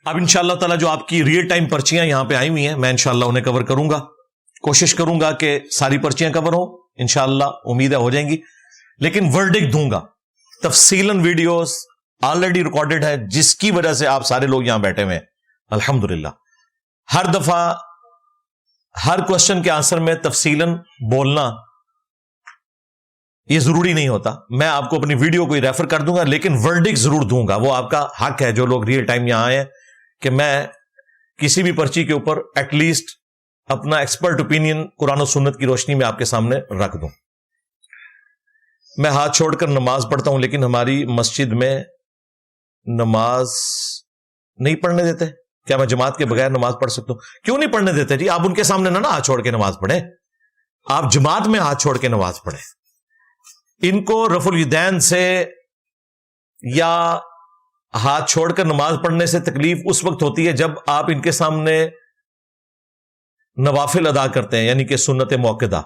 اب انشاءاللہ تعالی جو آپ کی ریئل ٹائم پرچیاں یہاں پہ آئی ہوئی ہیں میں انشاءاللہ انہیں کور کروں گا، کوشش کروں گا کہ ساری پرچیاں کور ہوں، انشاءاللہ امید ہے ہو جائیں گی، لیکن ورڈکٹ دوں گا تفصیلاً، ویڈیوز آلریڈی ریکارڈڈ ہے جس کی وجہ سے آپ سارے لوگ یہاں بیٹھے ہوئے ہیں الحمدللہ۔ ہر دفعہ ہر کوشچن کے آنسر میں تفصیلاً بولنا یہ ضروری نہیں ہوتا، میں آپ کو اپنی ویڈیو کو ریفر کر دوں گا، لیکن ورڈکٹ ضرور دوں گا، وہ آپ کا حق ہے جو لوگ ریئل ٹائم یہاں آئے ہیں کہ میں کسی بھی پرچی کے اوپر ایٹ لیسٹ اپنا ایکسپرٹ اوپینین قرآن و سنت کی روشنی میں آپ کے سامنے رکھ دوں۔ میں ہاتھ چھوڑ کر نماز پڑھتا ہوں، لیکن ہماری مسجد میں نماز نہیں پڑھنے دیتے، کیا میں جماعت کے بغیر نماز پڑھ سکتا ہوں؟ کیوں نہیں پڑھنے دیتے جی؟ آپ ان کے سامنے نہ ہاتھ چھوڑ کے نماز پڑھیں، آپ جماعت میں ہاتھ چھوڑ کے نماز پڑھیں۔ ان کو رفع الیدین سے یا ہاتھ چھوڑ کر نماز پڑھنے سے تکلیف اس وقت ہوتی ہے جب آپ ان کے سامنے نوافل ادا کرتے ہیں، یعنی کہ سنت موقدہ۔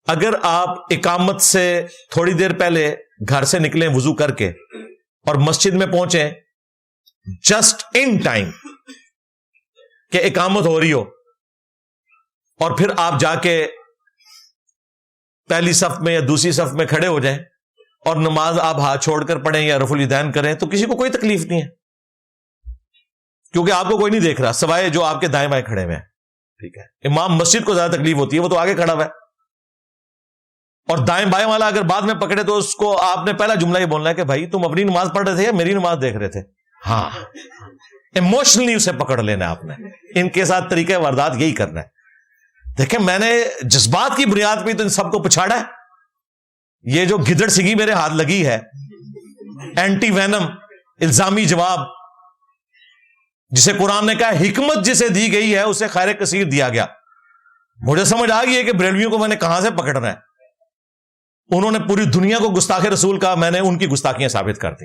اگر آپ اقامت سے تھوڑی دیر پہلے گھر سے نکلیں وضو کر کے اور مسجد میں پہنچیں جسٹ ان ٹائم کہ اقامت ہو رہی ہو، اور پھر آپ جا کے پہلی صف میں یا دوسری صف میں کھڑے ہو جائیں اور نماز آپ ہاتھ چھوڑ کر پڑھیں یا رفع الیدین کریں، تو کسی کو کوئی تکلیف نہیں ہے، کیونکہ آپ کو کوئی نہیں دیکھ رہا سوائے جو آپ کے دائیں بائیں کھڑے ہوئے ہیں، ٹھیک ہے؟ امام مسجد کو زیادہ تکلیف ہوتی ہے، وہ تو آگے کھڑا ہوا ہے، اور دائیں بائیں والا اگر بعد میں پکڑے تو اس کو آپ نے پہلا جملہ یہ بولنا ہے کہ بھائی تم اپنی نماز پڑھ رہے تھے یا میری نماز دیکھ رہے تھے؟ ہاں، ایموشنلی اسے پکڑ لینا ہے آپ نے، ان کے ساتھ طریقہ واردات یہی کرنا ہے۔ دیکھیں میں نے جذبات کی بنیاد پہ تو ان سب کو پچھاڑا ہے، یہ جو گدڑ سگی میرے ہاتھ لگی ہے، اینٹی وینم الزامی جواب، جسے قرآن نے کہا حکمت جسے دی گئی ہے اسے خیر کثیر دیا گیا، مجھے سمجھ آ گئی ہے کہ بریلویوں کو میں نے کہاں سے پکڑنا ہے۔ انہوں نے پوری دنیا کو گستاخ رسول کہا، میں نے ان کی گستاخیاں ثابت کر دی۔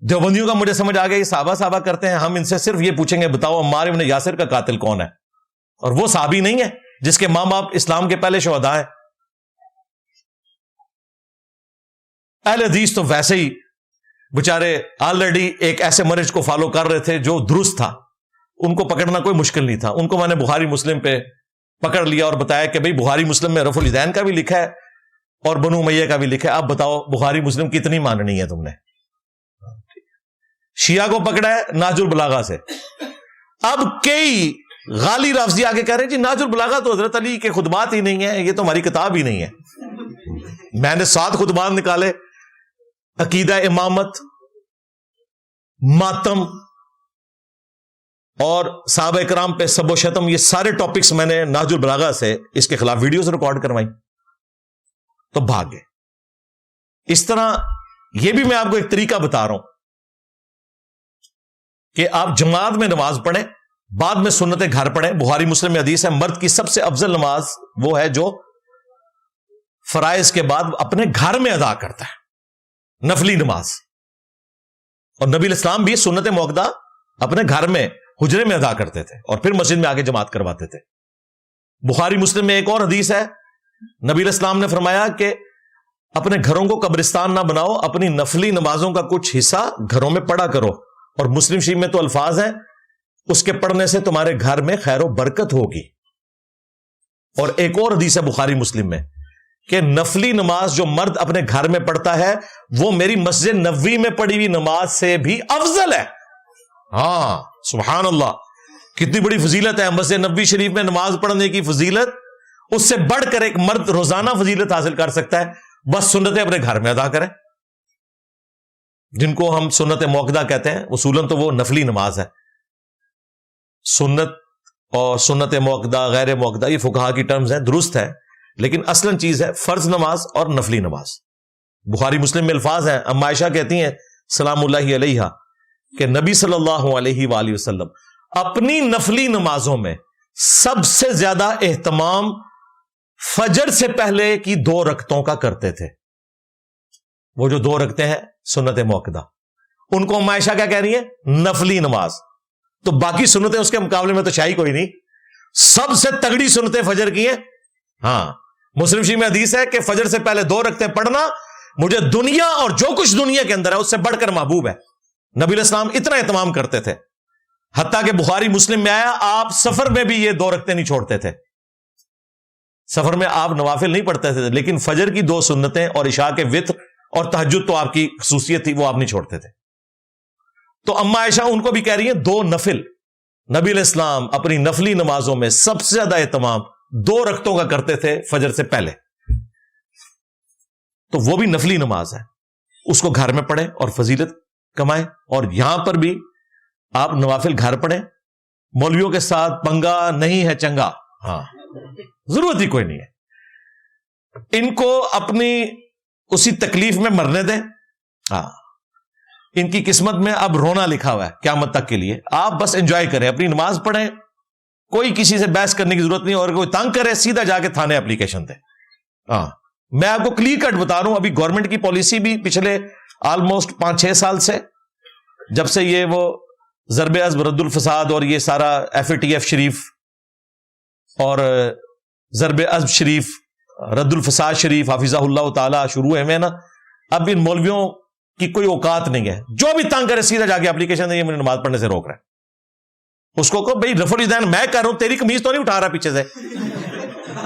دیوبندیوں کا مجھے سمجھ آ گیا، یہ صحابہ کرتے ہیں، ہم ان سے صرف یہ پوچھیں گے بتاؤ عمار ابن یاسر کا قاتل کون ہے، اور وہ صحابی نہیں ہے جس کے ماں باپ اسلام کے پہلے شہداء ہیں۔ اہل حدیث تو ویسے ہی بےچارے آلریڈی ایک ایسے منہج کو فالو کر رہے تھے جو درست تھا، ان کو پکڑنا کوئی مشکل نہیں تھا۔ ان کو میں نے بخاری مسلم پہ پکڑ لیا اور بتایا کہ بھئی بخاری مسلم میں رفع الیدین کا بھی لکھا ہے اور بنو امیہ کا بھی لکھا ہے، اب بتاؤ بخاری مسلم کتنی ماننی ہے تم نے؟ شیعہ کو پکڑا ہے نہج البلاغہ سے، اب کئی غالی رافضی آگے کہہ رہے ہیں جی نہج البلاغہ تو حضرت علی کے خطبات ہی نہیں ہے، یہ تو ہماری کتاب ہی نہیں ہے۔ میں نے 7 خطبات نکالے، عقیدہ امامت، ماتم اور صحابہ کرام پہ سب و شتم، یہ سارے ٹاپکس میں نے نہج البلاغہ سے اس کے خلاف ویڈیوز ریکارڈ کروائی، تو بھاگ گئے۔ اس طرح یہ بھی میں آپ کو ایک طریقہ بتا رہا ہوں کہ آپ جماعت میں نماز پڑھیں، بعد میں سنت گھر پڑھیں۔ بخاری مسلم میں حدیث ہے مرد کی سب سے افضل نماز وہ ہے جو فرائض کے بعد اپنے گھر میں ادا کرتا ہے، نفلی نماز، اور نبی الاسلام بھی سنت موقدہ اپنے گھر میں حجرے میں ادا کرتے تھے اور پھر مسجد میں آگے جماعت کرواتے تھے۔ بخاری مسلم میں ایک اور حدیث ہے، نبی الاسلام نے فرمایا کہ اپنے گھروں کو قبرستان نہ بناؤ، اپنی نفلی نمازوں کا کچھ حصہ گھروں میں پڑھا کرو، اور مسلم شریف میں تو الفاظ ہیں اس کے پڑھنے سے تمہارے گھر میں خیر و برکت ہوگی۔ اور ایک اور حدیث ہے بخاری مسلم میں کہ نفلی نماز جو مرد اپنے گھر میں پڑھتا ہے وہ میری مسجد نبوی میں پڑھی ہوئی نماز سے بھی افضل ہے۔ ہاں سبحان اللہ، کتنی بڑی فضیلت ہے مسجد نبوی شریف میں نماز پڑھنے کی فضیلت، اس سے بڑھ کر ایک مرد روزانہ فضیلت حاصل کر سکتا ہے، بس سنتیں اپنے گھر میں ادا کریں، جن کو ہم سنت موقدہ کہتے ہیں، اصولاً تو وہ نفلی نماز ہے۔ سنت اور سنت موقدہ غیر موقدہ یہ فقہا کی ٹرمز ہیں، درست ہے، لیکن اصلاً چیز ہے فرض نماز اور نفلی نماز۔ بخاری مسلم میں الفاظ ہیں، اما عائشہ کہتی ہیں سلام اللہ علیہا کہ نبی صلی اللہ علیہ وآلہ وسلم اپنی نفلی نمازوں میں سب سے زیادہ اہتمام فجر سے پہلے کی 2 رکعتوں کا کرتے تھے۔ وہ جو 2 رکعتیں ہیں سنت موقدہ، ان کو اما عائشہ کیا کہہ رہی ہیں؟ نفلی نماز۔ تو باقی سنتیں اس کے مقابلے میں تو شاہی کوئی نہیں، سب سے تگڑی سنتیں فجر کی ہیں۔ ہاں مسلم شریف میں حدیث ہے کہ فجر سے پہلے 2 رکعتیں پڑھنا مجھے دنیا اور جو کچھ دنیا کے اندر ہے اس سے بڑھ کر محبوب ہے۔ نبی علیہ السلام اتنا اہتمام کرتے تھے، حتیٰ کہ بخاری مسلم میں آیا آپ سفر میں بھی یہ 2 رکعتیں نہیں چھوڑتے تھے. سفر میں آپ نوافل نہیں پڑھتے تھے، لیکن فجر کی 2 سنتیں اور عشاء کے وتر اور تہجد تو آپ کی خصوصیت تھی، وہ آپ نہیں چھوڑتے تھے. تو اما عائشہ ان کو بھی کہہ رہی ہیں 2 نفل. نبی علیہ السلام اپنی نفلی نمازوں میں سب سے زیادہ اہتمام 2 رکعتوں کا کرتے تھے فجر سے پہلے. تو وہ بھی نفلی نماز ہے، اس کو گھر میں پڑھیں اور فضیلت کمائیں. اور یہاں پر بھی آپ نوافل گھر پڑھیں. مولویوں کے ساتھ پنگا نہیں ہے چنگا، ہاں ضرورت ہی کوئی نہیں ہے. ان کو اپنی اسی تکلیف میں مرنے دیں. ہاں ان کی قسمت میں اب رونا لکھا ہوا ہے قیامت تک کے لیے. آپ بس انجوائے کریں، اپنی نماز پڑھیں، کوئی کسی سے بحث کرنے کی ضرورت نہیں. اور کوئی تنگ کرے سیدھا جا کے تھانے اپلیکیشن دیں. ہاں میں آپ کو کلیئر کٹ بتا رہا ہوں. ابھی گورنمنٹ کی پالیسی بھی پچھلے آلموسٹ 5-6 سال سے، جب سے یہ وہ ضرب عضب رد الفساد اور یہ سارا FATF شریف اور ضرب عضب شریف رد الفساد شریف حافظہ اللہ تعالی شروع ہے نا، اب ان مولویوں کی کوئی اوقات نہیں ہے. جو بھی تنگ کرے سیدھا جا کے اپلیکیشن دیں، یہ مجھے نماز پڑھنے سے روک رہا ہے. اس کو کہو بھائی رفع الیدین میں کر رہا ہوں، تیری قمیض تو نہیں اٹھا رہا پیچھے سے،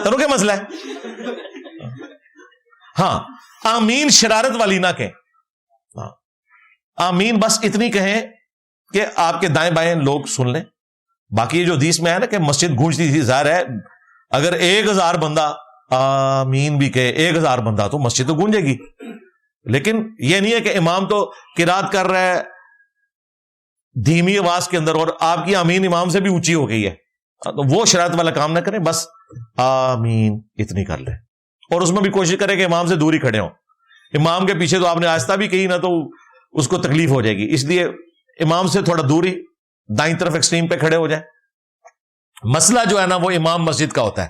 تنو کیا مسئلہ ہے. ہاں آمین شرارت والی نہ کہیں. ہاں آمین بس اتنی کہیں کہ آپ کے دائیں بائیں لوگ سن لیں. باقی جو حدیث میں ہے نا کہ مسجد گونجتی تھی، ظاہر ہے اگر 1000 بندہ آمین بھی کہے، 1000 بندہ تو مسجد تو گونجے گی. لیکن یہ نہیں ہے کہ امام تو قرات کر رہا ہے دھیمی آواز کے اندر اور آپ کی آمین امام سے بھی اونچی ہو گئی ہے، تو وہ شرارت والا کام نہ کریں. بس آمین اتنی کر لیں، اور اس میں بھی کوشش کریں کہ امام سے دور ہی کھڑے ہوں. امام کے پیچھے تو آپ نے آہستہ بھی کہی نا تو اس کو تکلیف ہو جائے گی، اس لیے امام سے تھوڑا دور ہی دائیں طرف ایکسٹریم پہ کھڑے ہو جائیں. مسئلہ جو ہے نا وہ امام مسجد کا ہوتا ہے،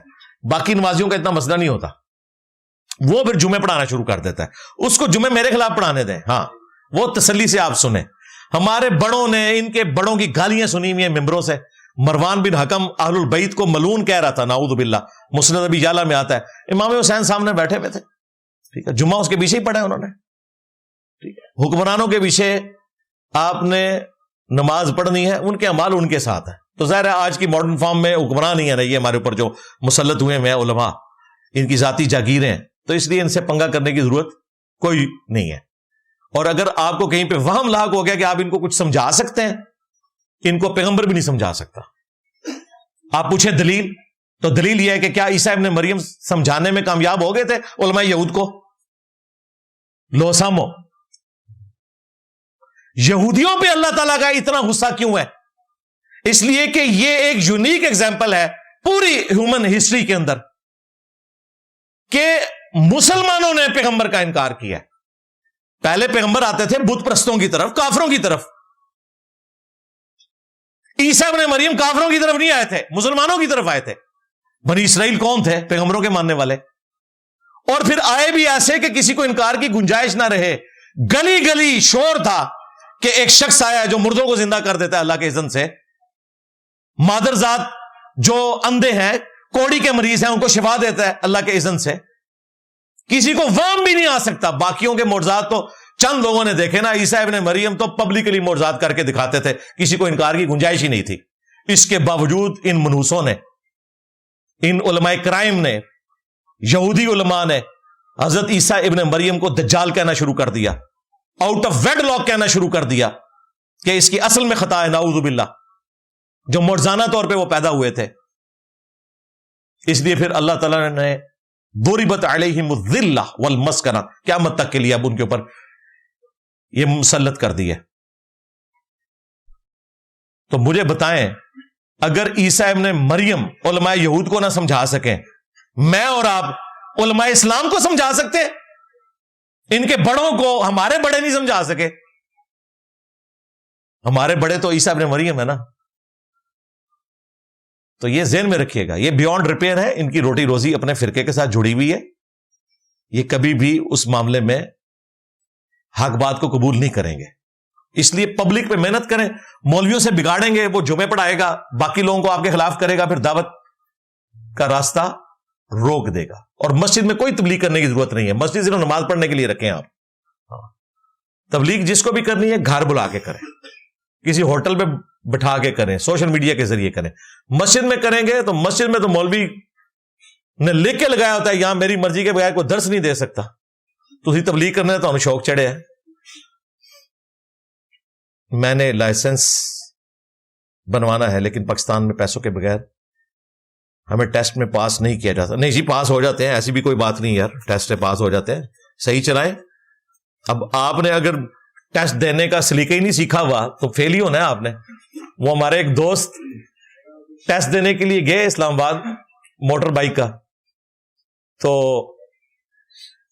باقی نمازیوں کا اتنا مسئلہ نہیں ہوتا. وہ پھر جمعے پڑھانا شروع کر دیتا ہے، اس کو جمعے میرے خلاف پڑھانے دیں. ہاں وہ تسلی سے آپ سنیں. ہمارے بڑوں نے ان کے بڑوں کی گالیاں سنی ہوئی ہیں ممبروں سے. مروان بن حکم اہل البیت کو ملعون کہہ رہا تھا، نعوذ باللہ. مسند ابی یعلا میں آتا ہے امام حسین سامنے بیٹھے ہوئے تھے، ٹھیک ہے، جمعہ اس کے پیچھے ہی پڑھا انہوں نے، ٹھیک ہے. حکمرانوں کے پیچھے آپ نے نماز پڑھنی ہے، ان کے اعمال ان کے ساتھ ہیں. تو ظاہر ہے آج کی ماڈرن فارم میں حکمران ہی ہے نا یہ ہمارے اوپر جو مسلط ہوئے ہیں علماء، ان کی ذاتی جاگیریں ہیں، تو اس لیے ان سے پنگا کرنے کی ضرورت کوئی نہیں ہے. اور اگر آپ کو کہیں پہ وہم لاحق ہو گیا کہ آپ ان کو کچھ سمجھا سکتے ہیں، ان کو پیغمبر بھی نہیں سمجھا سکتا. آپ پوچھیں دلیل، تو دلیل یہ ہے کہ کیا عیسیٰ ابن مریم سمجھانے میں کامیاب ہو گئے تھے علماء یہود کو؟ لو سامو یہودیوں پہ اللہ تعالیٰ کا اتنا غصہ کیوں ہے؟ اس لیے کہ یہ ایک یونیک ایگزامپل ہے پوری ہیومن ہسٹری کے اندر کہ مسلمانوں نے پیغمبر کا انکار کیا. پہلے پیغمبر آتے تھے بت پرستوں کی طرف، کافروں کی طرف. عیسیٰ ابن مریم کافروں کی طرف نہیں آئے تھے، مسلمانوں کی طرف آئے تھے. بنی اسرائیل کون تھے؟ پیغمبروں کے ماننے والے. اور پھر آئے بھی ایسے کہ کسی کو انکار کی گنجائش نہ رہے. گلی گلی شور تھا کہ ایک شخص آیا جو مردوں کو زندہ کر دیتا ہے اللہ کے اذن سے. مادر ذات جو اندھے ہیں، کوڑی کے مریض ہیں، ان کو شفا دیتا ہے اللہ کے اذن سے. کسی کو وہم بھی نہیں آ سکتا. باقیوں کے معجزات تو چند لوگوں نے دیکھے نا، عیسیٰ ابن مریم تو پبلکلی معجزات کر کے دکھاتے تھے، کسی کو انکار کی گنجائش ہی نہیں تھی. اس کے باوجود ان منوسوں نے، ان علماء کرائم نے، یہودی علماء نے حضرت عیسیٰ ابن مریم کو دجال کہنا شروع کر دیا، آؤٹ آف ویڈ لاک کہنا شروع کر دیا کہ اس کی اصل میں خطا ہے، نعوذ باللہ، جو معجزانہ طور پہ وہ پیدا ہوئے تھے. اس لیے پھر اللہ تعالیٰ نے ضربت علیہم الذلہ والمسکنہ، قیامت تک کے لیے اب ان کے اوپر یہ مسلط کر دی ہے. تو مجھے بتائیں اگر عیسیٰ ابن مریم علماء یہود کو نہ سمجھا سکیں، میں اور آپ علماء اسلام کو سمجھا سکتے؟ ان کے بڑوں کو ہمارے بڑے نہیں سمجھا سکے. ہمارے بڑے تو عیسیٰ ابن مریم ہے نا. تو یہ ذہن میں رکھیے گا، یہ بیونڈ ریپیئر ہے. ان کی روٹی روزی اپنے فرقے کے ساتھ جڑی ہوئی ہے. یہ کبھی بھی اس معاملے میں حق بات کو قبول نہیں کریں گے. اس لیے پبلک پہ محنت کریں. مولویوں سے بگاڑیں گے، وہ جمعے پڑھائے گا، باقی لوگوں کو آپ کے خلاف کرے گا، پھر دعوت کا راستہ روک دے گا. اور مسجد میں کوئی تبلیغ کرنے کی ضرورت نہیں ہے. مسجد صرف نماز پڑھنے کے لیے رکھیں آپ. تبلیغ جس کو بھی کرنی ہے گھر بلا کے کریں, کسی ہوٹل میں بٹھا کے کریں, سوشل میڈیا کے ذریعے کریں. مسجد میں کریں گے تو مسجد میں تو مولوی نے لکھ کے لگایا ہوتا ہے یہاں میری مرضی کے بغیر کوئی درس نہیں دے سکتا, تو اسی تبلیغ کرنا ہے تو ہمیں شوق چڑھے ہے. میں نے لائسنس بنوانا ہے لیکن پاکستان میں پیسوں کے بغیر ہمیں ٹیسٹ میں پاس نہیں کیا جاتا. نہیں جی پاس ہو جاتے ہیں, ایسی بھی کوئی بات نہیں یار, ٹیسٹ پاس ہو جاتے ہیں, صحیح چلائیں. اب آپ نے اگر ٹیسٹ دینے کا سلیقہ ہی نہیں سیکھا ہوا تو فیل ہی ہونا ہے آپ نے. وہ ہمارے ایک دوست ٹیسٹ دینے کے لیے گئے اسلام آباد موٹر بائک کا, تو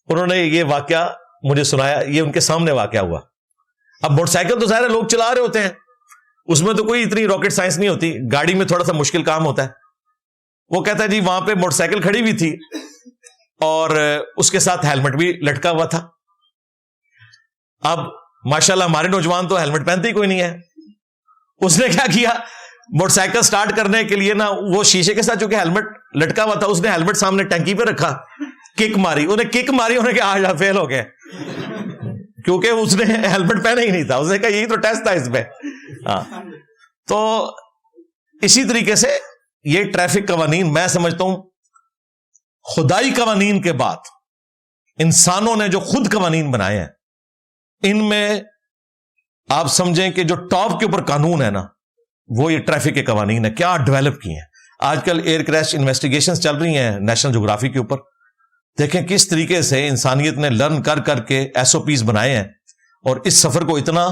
انہوں نے یہ واقعہ مجھے سنایا, یہ ان کے سامنے واقعہ ہوا. اب موٹر سائیکل تو سارے لوگ چلا رہے ہوتے ہیں, اس میں تو کوئی اتنی راکٹ سائنس نہیں ہوتی, گاڑی میں تھوڑا سا مشکل کام ہوتا ہے. وہ کہتا ہے جی وہاں پہ موٹر سائیکل کھڑی ہوئی تھی اور اس کے ساتھ ہیلمٹ بھی لٹکا ہوا تھا. اب ماشاءاللہ ہمارے نوجوان تو ہیلمٹ پہنتے ہی کوئی نہیں ہے. اس نے کیا کیا, موٹر سائیکل سٹارٹ کرنے کے لیے نا وہ شیشے کے ساتھ چونکہ ہیلمٹ لٹکا ہوا تھا, اس نے ہیلمٹ سامنے ٹنکی پہ رکھا, کک ماری, انہیں کک ماری, انہیں کہا آج آپ فیل ہو گئے, کیونکہ اس نے ہیلمٹ پہنا ہی نہیں تھا. اس نے کہا یہی تو ٹیسٹ تھا اس پہ. ہاں تو اسی طریقے سے یہ ٹریفک قوانین میں سمجھتا ہوں خدائی قوانین کے بعد انسانوں نے جو خود قوانین بنائے ہیں ان میں آپ سمجھیں کہ جو ٹاپ کے اوپر قانون ہے نا وہ یہ ٹریفک کے قوانین ہے. کیا ڈیولپ کیے ہیں آج کل, ایئر کریش انویسٹیگیشنز چل رہی ہیں نیشنل جغرافی کے اوپر. دیکھیں کس طریقے سے انسانیت نے لرن کر کر کے ایس او پیز بنائے ہیں اور اس سفر کو اتنا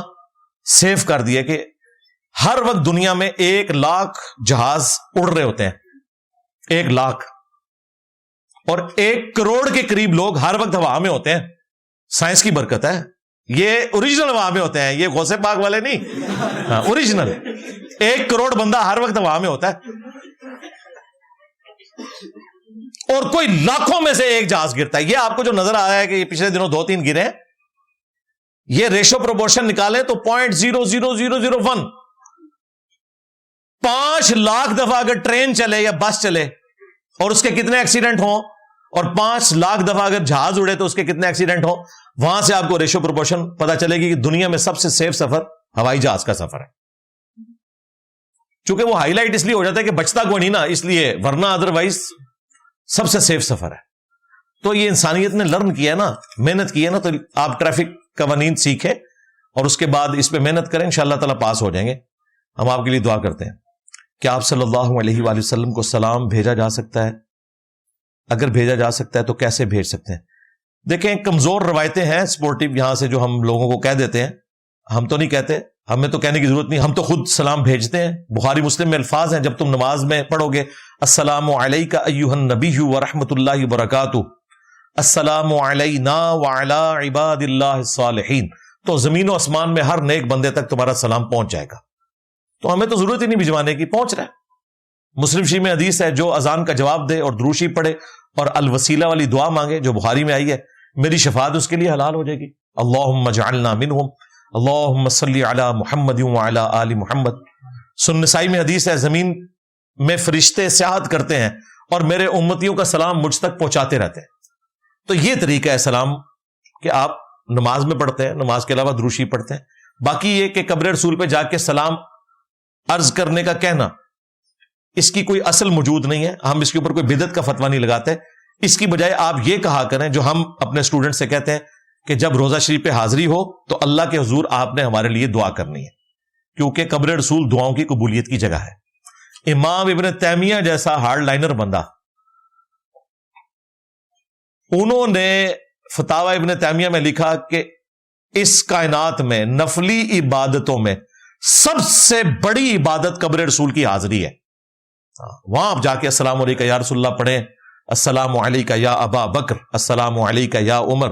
سیف کر دیا کہ ہر وقت دنیا میں 1 لاکھ جہاز اڑ رہے ہوتے ہیں, 1 لاکھ, اور 1 کروڑ کے قریب لوگ ہر وقت ہوا میں ہوتے ہیں. سائنس کی برکت ہے, یہ اوریجنل ہوا میں ہوتے ہیں, یہ غوث پاک والے نہیں, ہاں اوریجنل. 1 کروڑ بندہ ہر وقت ہوا میں ہوتا ہے اور کوئی لاکھوں میں سے ایک جہاز گرتا ہے. یہ آپ کو جو نظر آ رہا ہے کہ یہ پچھلے دنوں 2-3 گرے ہیں, یہ ریشو پروپورشن نکالیں تو 0.00001. 5 لاکھ دفعہ اگر ٹرین چلے یا بس چلے اور اس کے کتنے ایکسیڈنٹ ہوں, اور 5 لاکھ دفعہ اگر جہاز اڑے تو اس کے کتنے ایکسیڈنٹ ہوں, وہاں سے آپ کو ریشو پروپورشن پتا چلے گی کہ دنیا میں سب سے سیف سفر ہوائی جہاز کا سفر ہے. چونکہ وہ ہائی لائٹ اس لیے ہو جاتا ہے کہ بچتا کوئی نہیں نا, اس لیے, ورنہ ادروائز سب سے سیف سفر ہے. تو یہ انسانیت نے لرن کیا ہے نا, محنت کی ہے نا, تو آپ ٹریفک قوانین سیکھیں اور اس کے بعد اس پہ محنت کریں, انشاءاللہ تعالیٰ پاس ہو جائیں گے. ہم آپ کے لیے دعا کرتے ہیں. کیا آپ صلی اللہ علیہ وآلہ وسلم کو سلام بھیجا جا سکتا ہے؟ اگر بھیجا جا سکتا ہے تو کیسے بھیج سکتے ہیں؟ دیکھیں کمزور روایتیں ہیں سپورٹیو یہاں سے جو ہم لوگوں کو کہہ دیتے ہیں, ہم تو نہیں کہتے, ہمیں تو کہنے کی ضرورت نہیں, ہم تو خود سلام بھیجتے ہیں. بخاری مسلم میں الفاظ ہیں, جب تم نماز میں پڑھو گے السلام علیک ایھا النبی ورحمۃ اللہ وبرکاتہ, السلام علینا وعلی عباد اللہ الصالحین, تو زمین و آسمان میں ہر نیک بندے تک تمہارا سلام پہنچ جائے گا. تو ہمیں تو ضرورت ہی نہیں بھجوانے کی, پہنچ رہا ہے. مسلم شریف میں حدیث ہے جو اذان کا جواب دے اور دروشی پڑھے اور الوسیلہ والی دعا مانگے جو بخاری میں آئی ہے, میری شفاعت اس کے لیے حلال ہو جائے گی. اللہم اجعلنا منہم, اللہم صلی علی محمد وعلی آل محمد. سنن نسائی میں حدیث ہے زمین میں فرشتے سیاحت کرتے ہیں اور میرے امتیوں کا سلام مجھ تک پہنچاتے رہتے ہیں. تو یہ طریقہ ہے سلام کہ آپ نماز میں پڑھتے ہیں, نماز کے علاوہ دروشی پڑھتے ہیں. باقی یہ کہ قبر رسول پہ جا کے سلام عرض کرنے کا کہنا, اس کی کوئی اصل موجود نہیں ہے. ہم اس کے اوپر کوئی بدعت کا فتویٰ نہیں لگاتے. اس کی بجائے آپ یہ کہا کریں جو ہم اپنے اسٹوڈنٹ سے کہتے ہیں کہ جب روزہ شریف پہ حاضری ہو تو اللہ کے حضور آپ نے ہمارے لیے دعا کرنی ہے, کیونکہ قبر رسول دعاؤں کی قبولیت کی جگہ ہے. امام ابن تیمیہ جیسا ہارڈ لائنر بندہ, انہوں نے فتاوی ابن تیمیہ میں لکھا کہ اس کائنات میں نفلی عبادتوں میں سب سے بڑی عبادت قبر رسول کی حاضری ہے. وہاں آپ جا کے السلام علیکہ یا رسول اللہ پڑھیں, السلام علیکہ یا ابا بکر, السلام علیکہ یا عمر,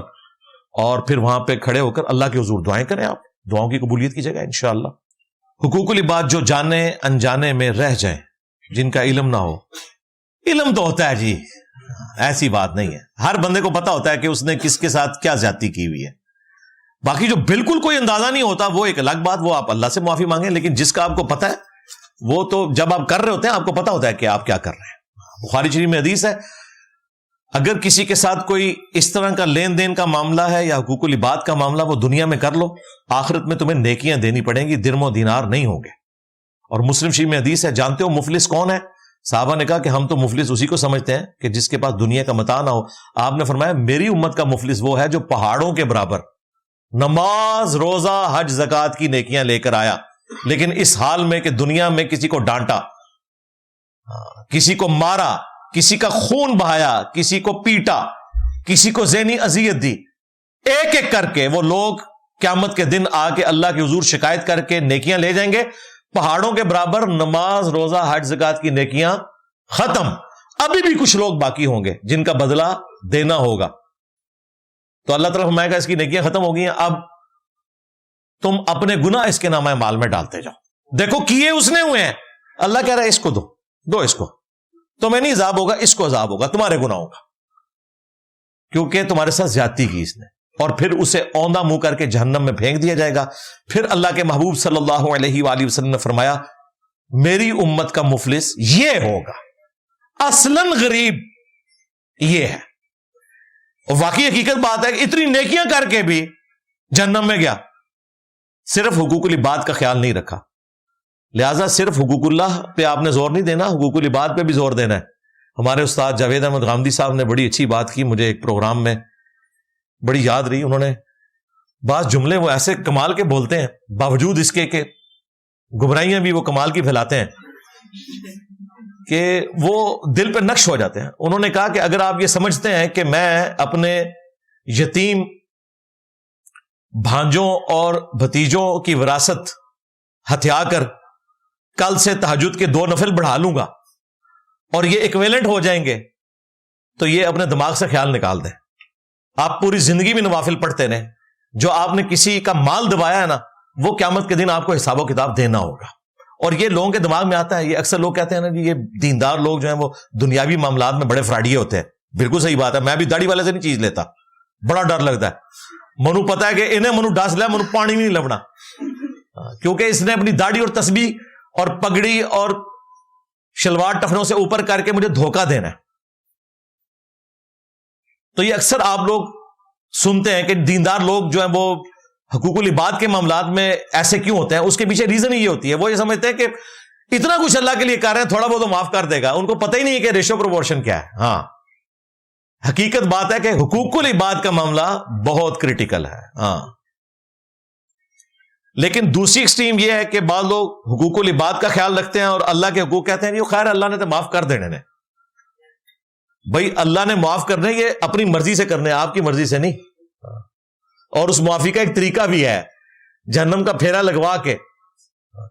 اور پھر وہاں پہ کھڑے ہو کر اللہ کے حضور دعائیں کریں. آپ دعاؤں کی قبولیت کی جگہ انشاءاللہ. حقوق العباد جو جانے انجانے میں رہ جائیں, جن کا علم نہ ہو. علم تو ہوتا ہے جی, ایسی بات نہیں ہے, ہر بندے کو پتا ہوتا ہے کہ اس نے کس کے ساتھ کیا زیادتی کی ہوئی ہے. باقی جو بالکل کوئی اندازہ نہیں ہوتا وہ ایک الگ بات, وہ آپ اللہ سے معافی مانگیں. لیکن جس کا آپ کو پتا ہے وہ تو جب آپ کر رہے ہوتے ہیں آپ کو پتا ہوتا ہے کہ آپ کیا کر رہے ہیں. بخاری شریف میں حدیث ہے اگر کسی کے ساتھ کوئی اس طرح کا لین دین کا معاملہ ہے یا حقوق العباد کا معاملہ، وہ دنیا میں کر لو، آخرت میں تمہیں نیکیاں دینی پڑیں گی، درم و دینار نہیں ہوں گے۔ اور مسلم شریف میں حدیث ہے، جانتے ہو مفلس کون ہے؟ صحابہ نے کہا کہ ہم تو مفلس اسی کو سمجھتے ہیں کہ جس کے پاس دنیا کا متاع نہ ہو۔ آپ نے فرمایا میری امت کا مفلس وہ ہے جو پہاڑوں کے برابر نماز، روزہ، حج، زکوٰۃ کی نیکیاں لے کر آیا، لیکن اس حال میں کہ دنیا میں کسی کو ڈانٹا، کسی کو مارا، کسی کا خون بہایا، کسی کو پیٹا، کسی کو ذہنی اذیت دی، ایک ایک کر کے وہ لوگ قیامت کے دن آ کے اللہ کے حضور شکایت کر کے نیکیاں لے جائیں گے، پہاڑوں کے برابر نماز، روزہ، حج، زکوٰۃ کی نیکیاں ختم۔ ابھی بھی کچھ لوگ باقی ہوں گے جن کا بدلہ دینا ہوگا، تو اللہ تعالیٰ فرمائے گا اس کی نیکیاں ختم ہو گئی ہیں، اب تم اپنے گناہ اس کے نامہ مال میں ڈالتے جاؤ، دیکھو کیے اس نے ہوئے ہیں، اللہ کہہ رہا ہے اس کو دو اس کو، تمہیں نہیں عذاب ہوگا، اس کو عذاب ہوگا تمہارے گناہوں کا، کیونکہ تمہارے ساتھ زیادتی کی اس نے، اور پھر اسے اوندھا منہ کر کے جہنم میں پھینک دیا جائے گا۔ پھر اللہ کے محبوب صلی اللہ علیہ وآلہ وسلم نے فرمایا میری امت کا مفلس یہ ہوگا، اصلاً غریب یہ ہے۔ اور واقعی حقیقت بات ہے کہ اتنی نیکیاں کر کے بھی جہنم میں گیا، صرف حقوق العباد کا خیال نہیں رکھا۔ لہٰذا صرف حقوق اللہ پہ آپ نے زور نہیں دینا، حقوق العباد پہ بھی زور دینا ہے۔ ہمارے استاد جاوید احمد غامدی صاحب نے بڑی اچھی بات کی، مجھے ایک پروگرام میں بڑی یاد رہی۔ انہوں نے بعض جملے وہ ایسے کمال کے بولتے ہیں، باوجود اس کے کہ گمراہیاں بھی وہ کمال کی پھیلاتے ہیں کہ وہ دل پہ نقش ہو جاتے ہیں۔ انہوں نے کہا کہ اگر آپ یہ سمجھتے ہیں کہ میں اپنے یتیم بھانجوں اور بھتیجوں کی وراثت ہتھیا کر کل سے تہجد کے 2 نفل بڑھا لوں گا اور یہ ایکویلنٹ ہو جائیں گے، تو یہ اپنے دماغ سے خیال نکال دیں۔ آپ پوری زندگی میں نوافل پڑھتے رہیں، جو آپ نے کسی کا مال دبایا ہے نا، وہ قیامت کے دن آپ کو حساب و کتاب دینا ہوگا۔ اور یہ لوگوں کے دماغ میں آتا ہے، یہ اکثر لوگ کہتے ہیں نا کہ یہ دیندار لوگ جو ہیں وہ دنیاوی معاملات میں بڑے فراڈیے ہوتے ہیں۔ بالکل صحیح بات ہے، میں بھی داڑھی والے سے نہیں چیز لیتا، بڑا ڈر لگتا ہے۔ منو پتا ہے کہ انہیں منو ڈس لیا، منو پانی بھی نہیں لبنا، کیونکہ اس نے اپنی داڑھی اور تسبیح اور پگڑی اور شلوار ٹخنوں سے اوپر کر کے مجھے دھوکہ دینا ہے۔ تو یہ اکثر آپ لوگ سنتے ہیں کہ دیندار لوگ جو ہیں وہ حقوق العباد کے معاملات میں ایسے کیوں ہوتے ہیں، اس کے پیچھے ریزن یہ ہوتی ہے، وہ یہ سمجھتے ہیں کہ اتنا کچھ اللہ کے لیے کر رہے ہیں، تھوڑا بہت تو معاف کر دے گا، ان کو پتہ ہی نہیں ہے کہ ریشو پروپورشن کیا ہے۔ ہاں حقیقت بات ہے کہ حقوق العباد کا معاملہ بہت کریٹیکل ہے۔ ہاں لیکن دوسری ایکسٹریم یہ ہے کہ بعض لوگ حقوق العباد کا خیال رکھتے ہیں اور اللہ کے حقوق کہتے ہیں یہ خیر اللہ نے تو معاف کر دینے نے۔ بھائی اللہ نے معاف کرنے یہ اپنی مرضی سے کرنے، آپ کی مرضی سے نہیں، اور اس معافی کا ایک طریقہ بھی ہے، جہنم کا پھیرا لگوا کے،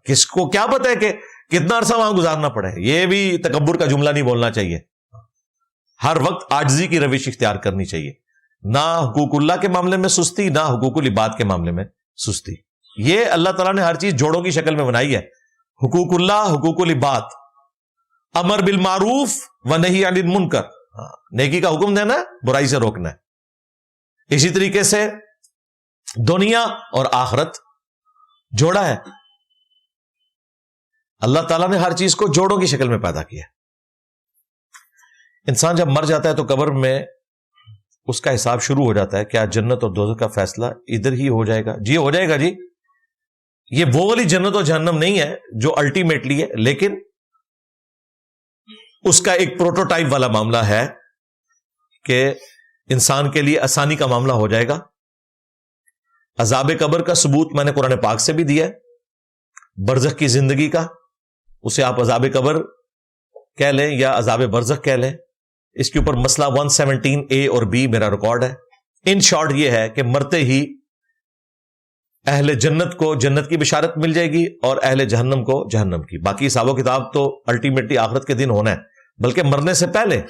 کس کو کیا پتہ ہے کہ کتنا عرصہ وہاں گزارنا پڑے۔ یہ بھی تکبر کا جملہ نہیں بولنا چاہیے، ہر وقت عاجزی کی روش اختیار کرنی چاہیے، نہ حقوق اللہ کے معاملے میں سستی، نہ حقوق العباد کے معاملے میں سستی۔ یہ اللہ تعالیٰ نے ہر چیز جوڑوں کی شکل میں بنائی ہے، حقوق اللہ، حقوق العباد، امر بالمعروف و نہی عن المنکر، نیکی کا حکم دینا ہے، برائی سے روکنا ہے۔ اسی طریقے سے دنیا اور آخرت جوڑا ہے، اللہ تعالیٰ نے ہر چیز کو جوڑوں کی شکل میں پیدا کیا۔ انسان جب مر جاتا ہے تو قبر میں اس کا حساب شروع ہو جاتا ہے، کیا جنت اور دوزخ کا فیصلہ ادھر ہی ہو جائے گا؟ جی ہو جائے گا جی۔ یہ وہ والی جنت اور جہنم نہیں ہے جو الٹیمیٹلی ہے، لیکن اس کا ایک پروٹوٹائپ والا معاملہ ہے کہ انسان کے لیے آسانی کا معاملہ ہو جائے گا۔ عذاب قبر کا ثبوت میں نے قرآن پاک سے بھی دیا ہے، برزخ کی زندگی کا، اسے آپ عذاب قبر کہہ لیں یا عذاب برزخ کہہ لیں، اس کے اوپر مسئلہ 117A اور B میرا ریکارڈ ہے۔ ان شارٹ یہ ہے کہ مرتے ہی اہل جنت کو جنت کی بشارت مل جائے گی اور اہل جہنم کو جہنم کی۔ باقی حساب و کتاب تو الٹیمیٹلی آخرت کے دن ہونا ہے، بلکہ مرنے سے پہلے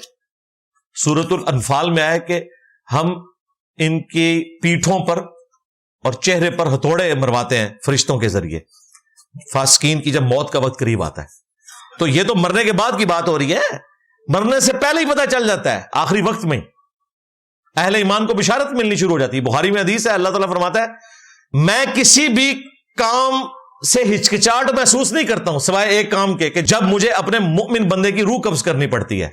سورۃ الانفال میں آیا کہ ہم ان کی پیٹھوں پر اور چہرے پر ہتھوڑے مرواتے ہیں فرشتوں کے ذریعے، فاسقین کی جب موت کا وقت قریب آتا ہے۔ تو یہ تو مرنے کے بعد کی بات ہو رہی ہے، مرنے سے پہلے ہی پتہ چل جاتا ہے، آخری وقت میں اہل ایمان کو بشارت ملنی شروع ہو جاتی ہے۔ بخاری میں حدیث ہے، اللہ تعالیٰ فرماتا ہے میں کسی بھی کام سے ہچکچاہٹ محسوس نہیں کرتا ہوں سوائے ایک کام کے، کہ جب مجھے اپنے مؤمن بندے کی روح قبض کرنی پڑتی ہے،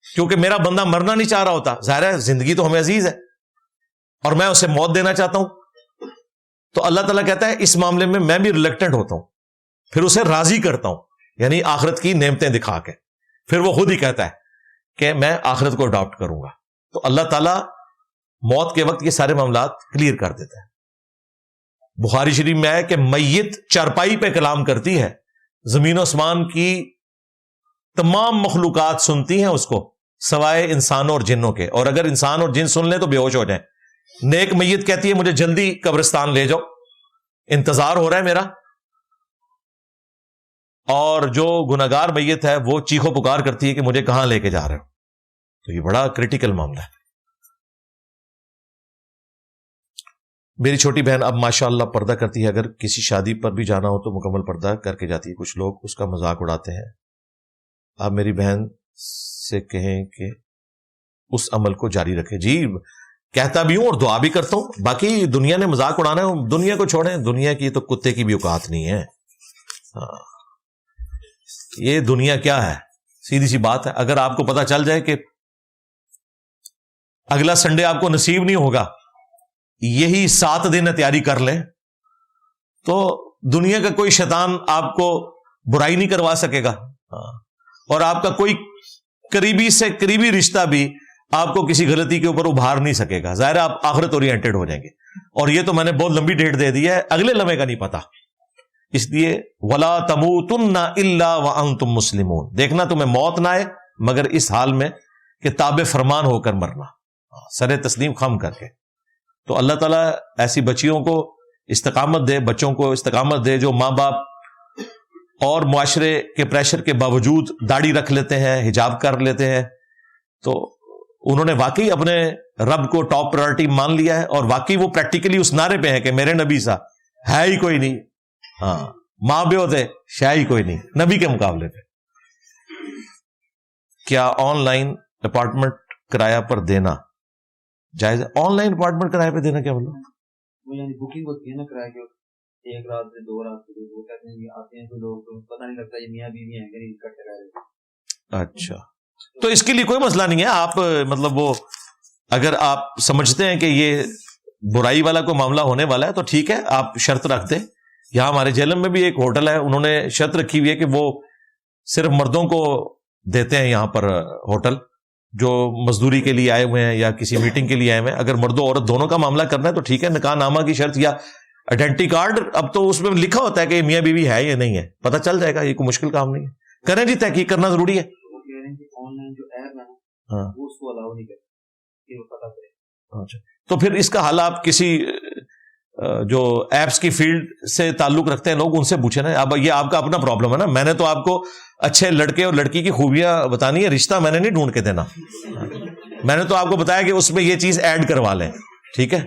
کیونکہ میرا بندہ مرنا نہیں چاہ رہا ہوتا. ظاہر ہے زندگی تو ہمیں عزیز ہے اور میں اسے موت دینا چاہتا ہوں. تو اللہ تعالیٰ کہتا ہے اس معاملے میں بھی ریلیکٹنٹ ہوتا ہوں, پھر اسے راضی کرتا ہوں, یعنی آخرت کی نعمتیں دکھا کے. پھر وہ خود ہی کہتا ہے کہ میں آخرت کو اڈاپٹ کروں گا. تو اللہ تعالیٰ موت کے وقت یہ سارے معاملات کلیئر کر دیتا ہے. بخاری شریف میں ہے کہ میت چارپائی پہ کلام کرتی ہے, زمین و آسمان کی تمام مخلوقات سنتی ہیں اس کو سوائے انسانوں اور جنوں کے, اور اگر انسان اور جن سن لیں تو بے ہوش ہو جائیں. نیک میت کہتی ہے مجھے جلدی قبرستان لے جاؤ, انتظار ہو رہا ہے میرا. اور جو گناہگار میت ہے وہ چیخو پکار کرتی ہے کہ مجھے کہاں لے کے جا رہے ہو. تو یہ بڑا کریٹیکل معاملہ ہے. میری چھوٹی بہن اب ماشاءاللہ پردہ کرتی ہے, اگر کسی شادی پر بھی جانا ہو تو مکمل پردہ کر کے جاتی ہے. کچھ لوگ اس کا مذاق اڑاتے ہیں, آپ میری بہن سے کہیں کہ اس عمل کو جاری رکھے. جی کہتا بھی ہوں اور دعا بھی کرتا ہوں. باقی دنیا نے مذاق اڑانا ہے, دنیا کو چھوڑیں, دنیا کی تو کتے کی بھی اوقات نہیں ہے. یہ دنیا کیا ہے, سیدھی سی بات ہے. اگر آپ کو پتا چل جائے کہ اگلا سنڈے آپ کو نصیب نہیں ہوگا, یہی 7 دن تیاری کر لیں, تو دنیا کا کوئی شیطان آپ کو برائی نہیں کروا سکے گا, اور آپ کا کوئی قریبی سے قریبی رشتہ بھی آپ کو کسی غلطی کے اوپر ابھار نہیں سکے گا. ظاہر آپ آخرت اورینٹڈ ہو جائیں گے. اور یہ تو میں نے بہت لمبی ڈیٹ دے دی ہے, اگلے لمحے کا نہیں پتا. اس لیے وَلَا تَمُوتُنَّ إِلَّا وَأَنْتُمْ مُسْلِمُونَ, دیکھنا تمہیں موت نہ آئے مگر اس حال میں کہ تابع فرمان ہو کر مرنا, سر تسلیم خم کر کے. تو اللہ تعالیٰ ایسی بچیوں کو استقامت دے, بچوں کو استقامت دے جو ماں باپ اور معاشرے کے پریشر کے باوجود داڑھی رکھ لیتے ہیں, حجاب کر لیتے ہیں. تو انہوں نے واقعی اپنے رب کو ٹاپ پرائرٹی مان لیا ہے, اور واقعی وہ پریکٹیکلی اس نعرے پہ ہے کہ میرے نبی سا ہے ہی کوئی نہیں. ہاں, ماں بھی ہوتے شاہ ہی کوئی نہیں نبی کے مقابلے پہ. کیا آن لائن اپارٹمنٹ کرایہ پر دینا جائز ہے؟ آن لائن اپارٹمنٹ کرایہ پہ دینا کیا مطلب؟ وہ یعنی بکنگ ہوتی ہے نا کرایہ کی, 1 رات سے 2 رات سے, وہ کہتے ہیں آتے ہیں تو لوگ پتہ نہیں لگتا یہ میاں بیوی ہیں کہ نہیں اکٹھے رہ رہے. اچھا, تو اس کے لیے کوئی مسئلہ نہیں ہے. آپ مطلب وہ اگر آپ سمجھتے ہیں کہ یہ برائی والا کوئی معاملہ ہونے والا ہے تو ٹھیک ہے, آپ شرط رکھ دیں. یہاں ہمارے جہلم میں بھی ایک ہوٹل ہے, انہوں نے شرط رکھی ہوئی ہے کہ وہ صرف مردوں کو دیتے ہیں یہاں پر ہوٹل, جو مزدوری کے لیے آئے ہوئے ہیں یا کسی میٹنگ کے لیے آئے ہوئے ہیں. اگر مرد و عورت دونوں کا معاملہ کرنا ہے تو ٹھیک ہے, نکاح نامہ کی شرط یا آئیڈینٹی کارڈ, اب تو اس میں لکھا ہوتا ہے کہ میاں بیوی ہے یا نہیں ہے, پتہ چل جائے گا. یہ کوئی مشکل کام نہیں ہے. کریں جی, تحقیق کرنا ضروری ہے. آن لائن جو ایپ ہے نا وہ اس کو الاؤ نہیں کرتے, یہ پتہ کرے. تو پھر اس کا حل آپ کسی جو ایپس کی فیلڈ سے تعلق رکھتے ہیں لوگ, ان سے پوچھیں نا. اب یہ آپ کا اپنا پرابلم ہے نا, میں نے تو آپ کو اچھے لڑکے اور لڑکی کی خوبیاں بتانی ہے, رشتہ میں نے نہیں ڈھونڈ کے دینا. میں نے تو آپ کو بتایا کہ اس میں یہ چیز ایڈ کروا لیں, ٹھیک ہے,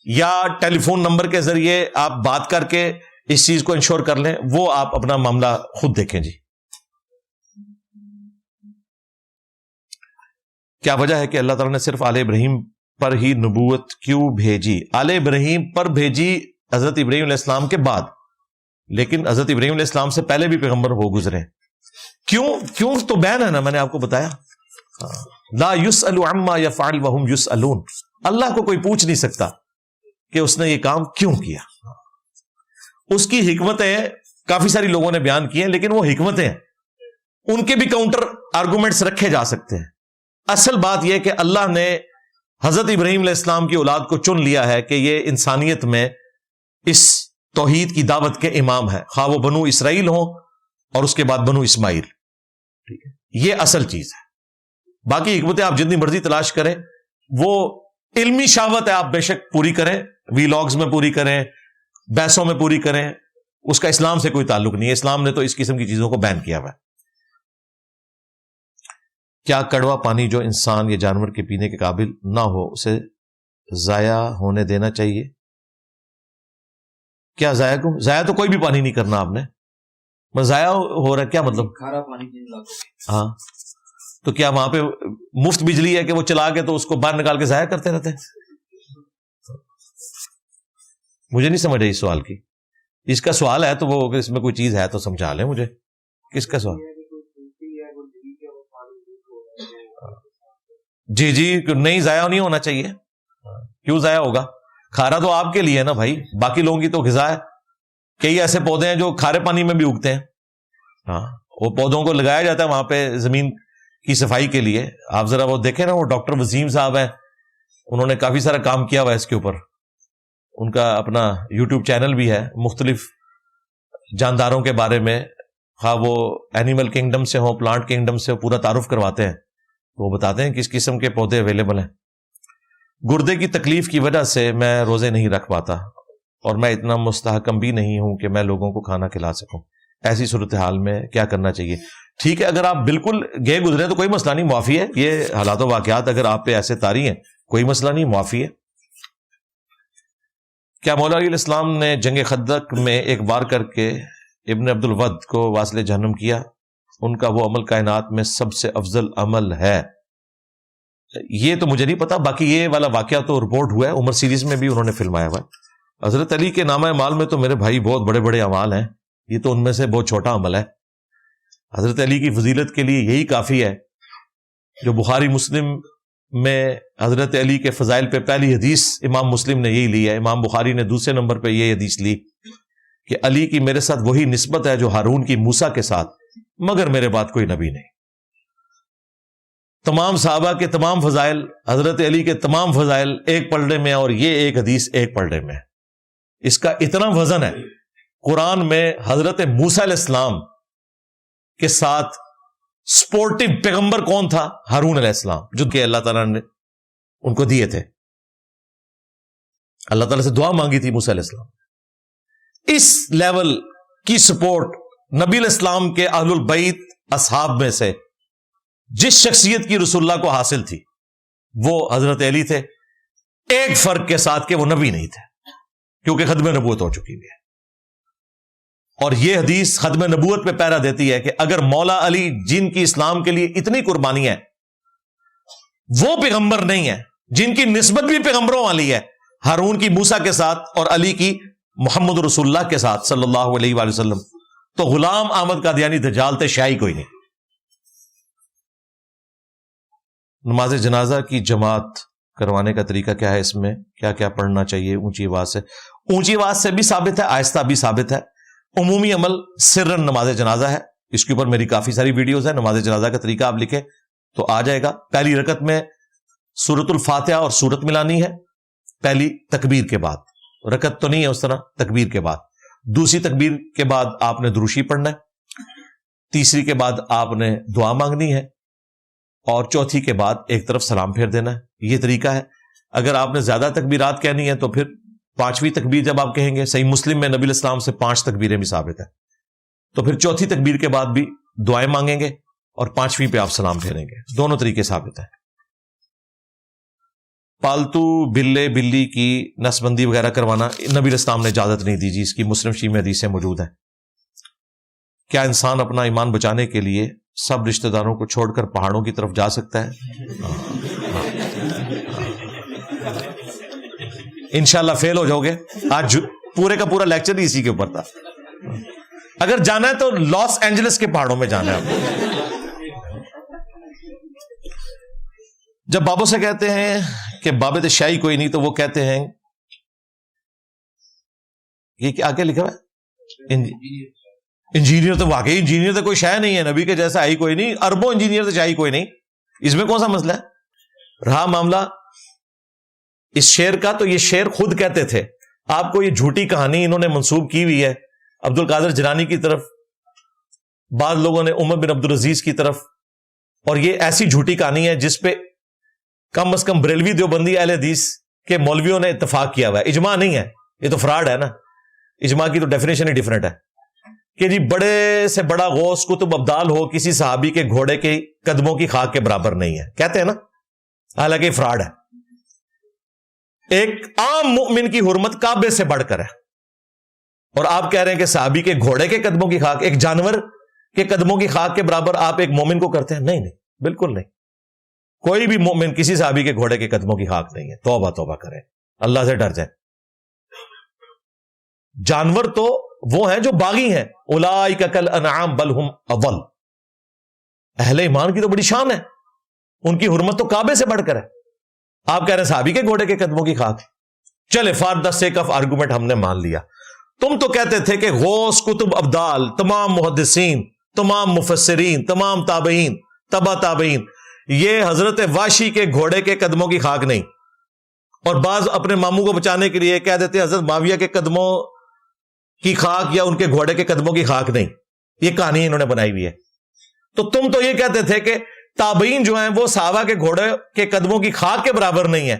یا ٹیلی فون نمبر کے ذریعے آپ بات کر کے اس چیز کو انشور کر لیں. وہ آپ اپنا معاملہ خود دیکھیں. جی کیا وجہ ہے کہ اللہ تعالیٰ نے صرف آل ابراہیم پر ہی نبوت کیوں بھیجی؟ آل ابراہیم پر بھیجی حضرت ابراہیم علیہ السلام کے بعد, لیکن حضرت ابراہیم علیہ السلام سے پہلے بھی پیغمبر ہو گزرے. کیوں تو بیان ہے نا, میں نے آپ کو بتایا. لا یسأل عما یفعل وہم یسألون, اللہ کو کوئی پوچھ نہیں سکتا کہ اس نے یہ کام کیوں کیا. اس کی حکمتیں کافی ساری لوگوں نے بیان کی ہیں, لیکن وہ حکمتیں ان کے بھی کاؤنٹر آرگومنٹس رکھے جا سکتے ہیں. اصل بات یہ کہ اللہ نے حضرت ابراہیم علیہ السلام کی اولاد کو چن لیا ہے کہ یہ انسانیت میں اس توحید کی دعوت کے امام ہے, خواہ وہ بنو اسرائیل ہوں اور اس کے بعد بنو اسماعیل. ٹھیک ہے, یہ اصل چیز ہے. باقی حکمتیں آپ جتنی مرضی تلاش کریں, وہ علمی شہوت ہے, آپ بے شک پوری کریں, ویلاگز میں پوری کریں, بحثوں میں پوری کریں, اس کا اسلام سے کوئی تعلق نہیں ہے. اسلام نے تو اس قسم کی چیزوں کو بین کیا ہوا ہے. کیا کڑوا پانی جو انسان یا جانور کے پینے کے قابل نہ ہو اسے ضائع ہونے دینا چاہیے؟ کیا ضائع تو کوئی بھی پانی نہیں کرنا آپ نے, بس ضائع ہو رہا ہے, کیا مطلب؟ کھارا پانی. ہاں, تو کیا وہاں پہ مفت بجلی ہے کہ وہ چلا کے تو اس کو باہر نکال کے ضائع کرتے رہتے ہیں؟ مجھے نہیں سمجھ رہی اس سوال کی. اس کا سوال ہے تو وہ اگر اس میں کوئی چیز ہے تو سمجھا لیں مجھے. کس کا سوال؟ جی جی نہیں، ضائع نہیں ہونا چاہیے. کیوں ضائع ہوگا؟ کھارا تو آپ کے لیے ہے نا بھائی، باقی لوگوں کی تو غذا ہے. کئی ایسے پودے ہیں جو کھارے پانی میں بھی اگتے ہیں. ہاں، وہ پودوں کو لگایا جاتا ہے وہاں پہ زمین کی صفائی کے لیے. آپ ذرا وہ دیکھیں نا، وہ ڈاکٹر وسیم صاحب ہیں، انہوں نے کافی سارا کام کیا ہوا ہے اس کے اوپر. ان کا اپنا یوٹیوب چینل بھی ہے، مختلف جانداروں کے بارے میں، خواہ وہ اینیمل کنگڈم سے ہو، پلانٹ کنگڈم سے ہو، پورا تعارف کرواتے ہیں. وہ بتاتے ہیں کس قسم کے پودے اویلیبل ہیں. گردے کی تکلیف کی وجہ سے میں روزے نہیں رکھ پاتا، اور میں اتنا مستحکم بھی نہیں ہوں کہ میں لوگوں کو کھانا کھلا سکوں. ایسی صورتحال میں کیا کرنا چاہیے؟ ٹھیک ہے، اگر آپ بالکل گئے گزرے تو کوئی مسئلہ نہیں، معافی ہے. یہ حالات و واقعات اگر آپ پہ ایسے طاری ہیں، کوئی مسئلہ نہیں، معافی ہے. کیا مولا علیہ السلام نے جنگ خندق میں ایک وار کر کے ابن عبد الود کو واصل جہنم کیا؟ ان کا وہ عمل کائنات میں سب سے افضل عمل ہے. یہ تو مجھے نہیں پتا، باقی یہ والا واقعہ تو رپورٹ ہوا ہے، عمر سیریز میں بھی انہوں نے فلمایا ہوا ہے. حضرت علی کے نامہ اعمال میں تو میرے بھائی بہت بڑے بڑے اعمال ہیں، یہ تو ان میں سے بہت چھوٹا عمل ہے. حضرت علی کی فضیلت کے لیے یہی کافی ہے. جو بخاری مسلم میں حضرت علی کے فضائل پہ پہلی حدیث امام مسلم نے یہی لی ہے، امام بخاری نے دوسرے نمبر پہ یہ حدیث لی کہ علی کی میرے ساتھ وہی نسبت ہے جو ہارون کی موسیٰ کے ساتھ، مگر میرے بعد کوئی نبی نہیں. تمام صحابہ کے تمام فضائل، حضرت علی کے تمام فضائل ایک پلڑے میں، اور یہ ایک حدیث ایک پلڑے میں. اس کا اتنا وزن ہے. قرآن میں حضرت موسیٰ علیہ السلام کے ساتھ سپورٹو پیغمبر کون تھا؟ ہارون علیہ السلام، جو کہ اللہ تعالیٰ نے ان کو دیے تھے. اللہ تعالیٰ سے دعا مانگی تھی موسیٰ علیہ السلام. اس لیول کی سپورٹ نبی علیہ السلام کے اہل البیت اصحاب میں سے جس شخصیت کی رسول اللہ کو حاصل تھی وہ حضرت علی تھے، ایک فرق کے ساتھ کہ وہ نبی نہیں تھے، کیونکہ ختم نبوت ہو چکی ہے. اور یہ حدیث ختم نبوت پہ پیرا دیتی ہے کہ اگر مولا علی جن کی اسلام کے لیے اتنی قربانی ہے، وہ پیغمبر نہیں ہے جن کی نسبت بھی پیغمبروں والی ہے، ہارون کی موسیٰ کے ساتھ اور علی کی محمد رسول اللہ کے ساتھ صلی اللہ علیہ وآلہ وسلم، تو غلام احمد قادیانی دجال تے شاہی کوئی نہیں. نماز جنازہ کی جماعت کروانے کا طریقہ کیا ہے؟ اس میں کیا کیا پڑھنا چاہیے؟ اونچی آواز سے. اونچی آواز سے بھی ثابت ہے، آہستہ بھی ثابت ہے. عمومی عمل سرن نماز جنازہ ہے، اس کے اوپر میری کافی ساری ویڈیوز ہیں. نماز جنازہ کا طریقہ آپ لکھیں تو آ جائے گا. پہلی رکعت میں سورۃ الفاتحہ اور سورت ملانی ہے، پہلی تکبیر کے بعد. رکعت تو نہیں ہے اس طرح، تکبیر کے بعد. دوسری تکبیر کے بعد آپ نے دروشی پڑھنا ہے، تیسری کے بعد آپ نے دعا مانگنی ہے، اور چوتھی کے بعد ایک طرف سلام پھیر دینا ہے. یہ طریقہ ہے. اگر آپ نے زیادہ تکبیرات کہنی ہے تو پھر پانچویں تکبیر جب آپ کہیں گے، صحیح مسلم میں نبی علیہ السلام سے 5 تکبیریں بھی ثابت ہیں، تو پھر چوتھی تکبیر کے بعد بھی دعائیں مانگیں گے اور 5ویں پہ آپ سلام پھیریں گے. دونوں طریقے ثابت ہیں. پالتو بلے بلی کی نسبندی وغیرہ کروانا نبی علیہ السلام نے اجازت نہیں دی جی، اس کی مسلم شریف میں حدیثیں موجود ہیں. کیا انسان اپنا ایمان بچانے کے لیے سب رشتہ داروں کو چھوڑ کر پہاڑوں کی طرف جا سکتا ہے؟ انشاءاللہ فیل ہو جاؤ گے. آج پورے کا پورا لیکچر ہی اسی کے اوپر تھا. اگر جانا ہے تو لاس اینجلس کے پہاڑوں میں جانا ہے آپ کو. جب بابوں سے کہتے ہیں کہ بابت شاہی کوئی نہیں، تو وہ کہتے ہیں یہ کیا آگے لکھا ہے؟ انجینئر تو واقعی انجینئر تو کوئی شے نہیں ہے، نبی کے جیسا ہی کوئی نہیں، اربوں انجینئر تو شاہی کوئی نہیں. اس میں کون سا مسئلہ ہے؟ رہا معاملہ اس شعر کا، تو یہ شعر خود کہتے تھے. آپ کو یہ جھوٹی کہانی انہوں نے منسوب کی ہوئی ہے عبد القادر جیلانی کی طرف، بعض لوگوں نے عمر بن عبد العزیز کی طرف، اور یہ ایسی جھوٹی کہانی ہے جس پہ کم از کم بریلوی دیوبندی اہل حدیث کے مولویوں نے اتفاق کیا ہوا ہے. اجماع نہیں ہے، یہ تو فراڈ ہے نا. اجماع کی تو ڈیفینیشن ہی ڈیفرنٹ ہے کہ جی بڑے سے بڑا غوث قطب ابدال ہو، کسی صحابی کے گھوڑے کے قدموں کی خاک کے برابر نہیں ہے، کہتے ہیں نا، حالانکہ فراڈ ہے. ایک عام مومن کی حرمت کعبے سے بڑھ کر ہے، اور آپ کہہ رہے ہیں کہ صحابی کے گھوڑے کے قدموں کی خاک، ایک جانور کے قدموں کی خاک کے برابر آپ ایک مومن کو کرتے ہیں؟ نہیں نہیں، بالکل نہیں. کوئی بھی مومن کسی صحابی کے گھوڑے کے قدموں کی خاک نہیں ہے. توبہ توبہ کریں، اللہ سے ڈر جائیں. جانور تو وہ ہیں جو باغی ہیں، اولئک کالانعام بل ہم اضل. اہل ایمان کی تو بڑی شان ہے، ان کی حرمت تو کعبے سے بڑھ کر ہے. آپ کہہ رہے ہیں صحابی کے گھوڑے کے قدموں کی خاک. چلے for the sake of argument ہم نے مان لیا. تم تو کہتے تھے کہ غوث، کتب، ابدال، تمام محدثین، تمام مفسرین، تمام تابعین، تبا تابعین، یہ حضرت واشی کے گھوڑے کے قدموں کی خاک نہیں. اور بعض اپنے ماموں کو بچانے کے لیے کہہ دیتے حضرت معاویہ کے قدموں کی خاک یا ان کے گھوڑے کے قدموں کی خاک نہیں. یہ کہانی انہوں نے بنائی ہوئی ہے. تو تم تو یہ کہتے تھے کہ تابعین جو ہیں وہ صحابہ کے گھوڑے کے قدموں کی خاک کے برابر نہیں ہے.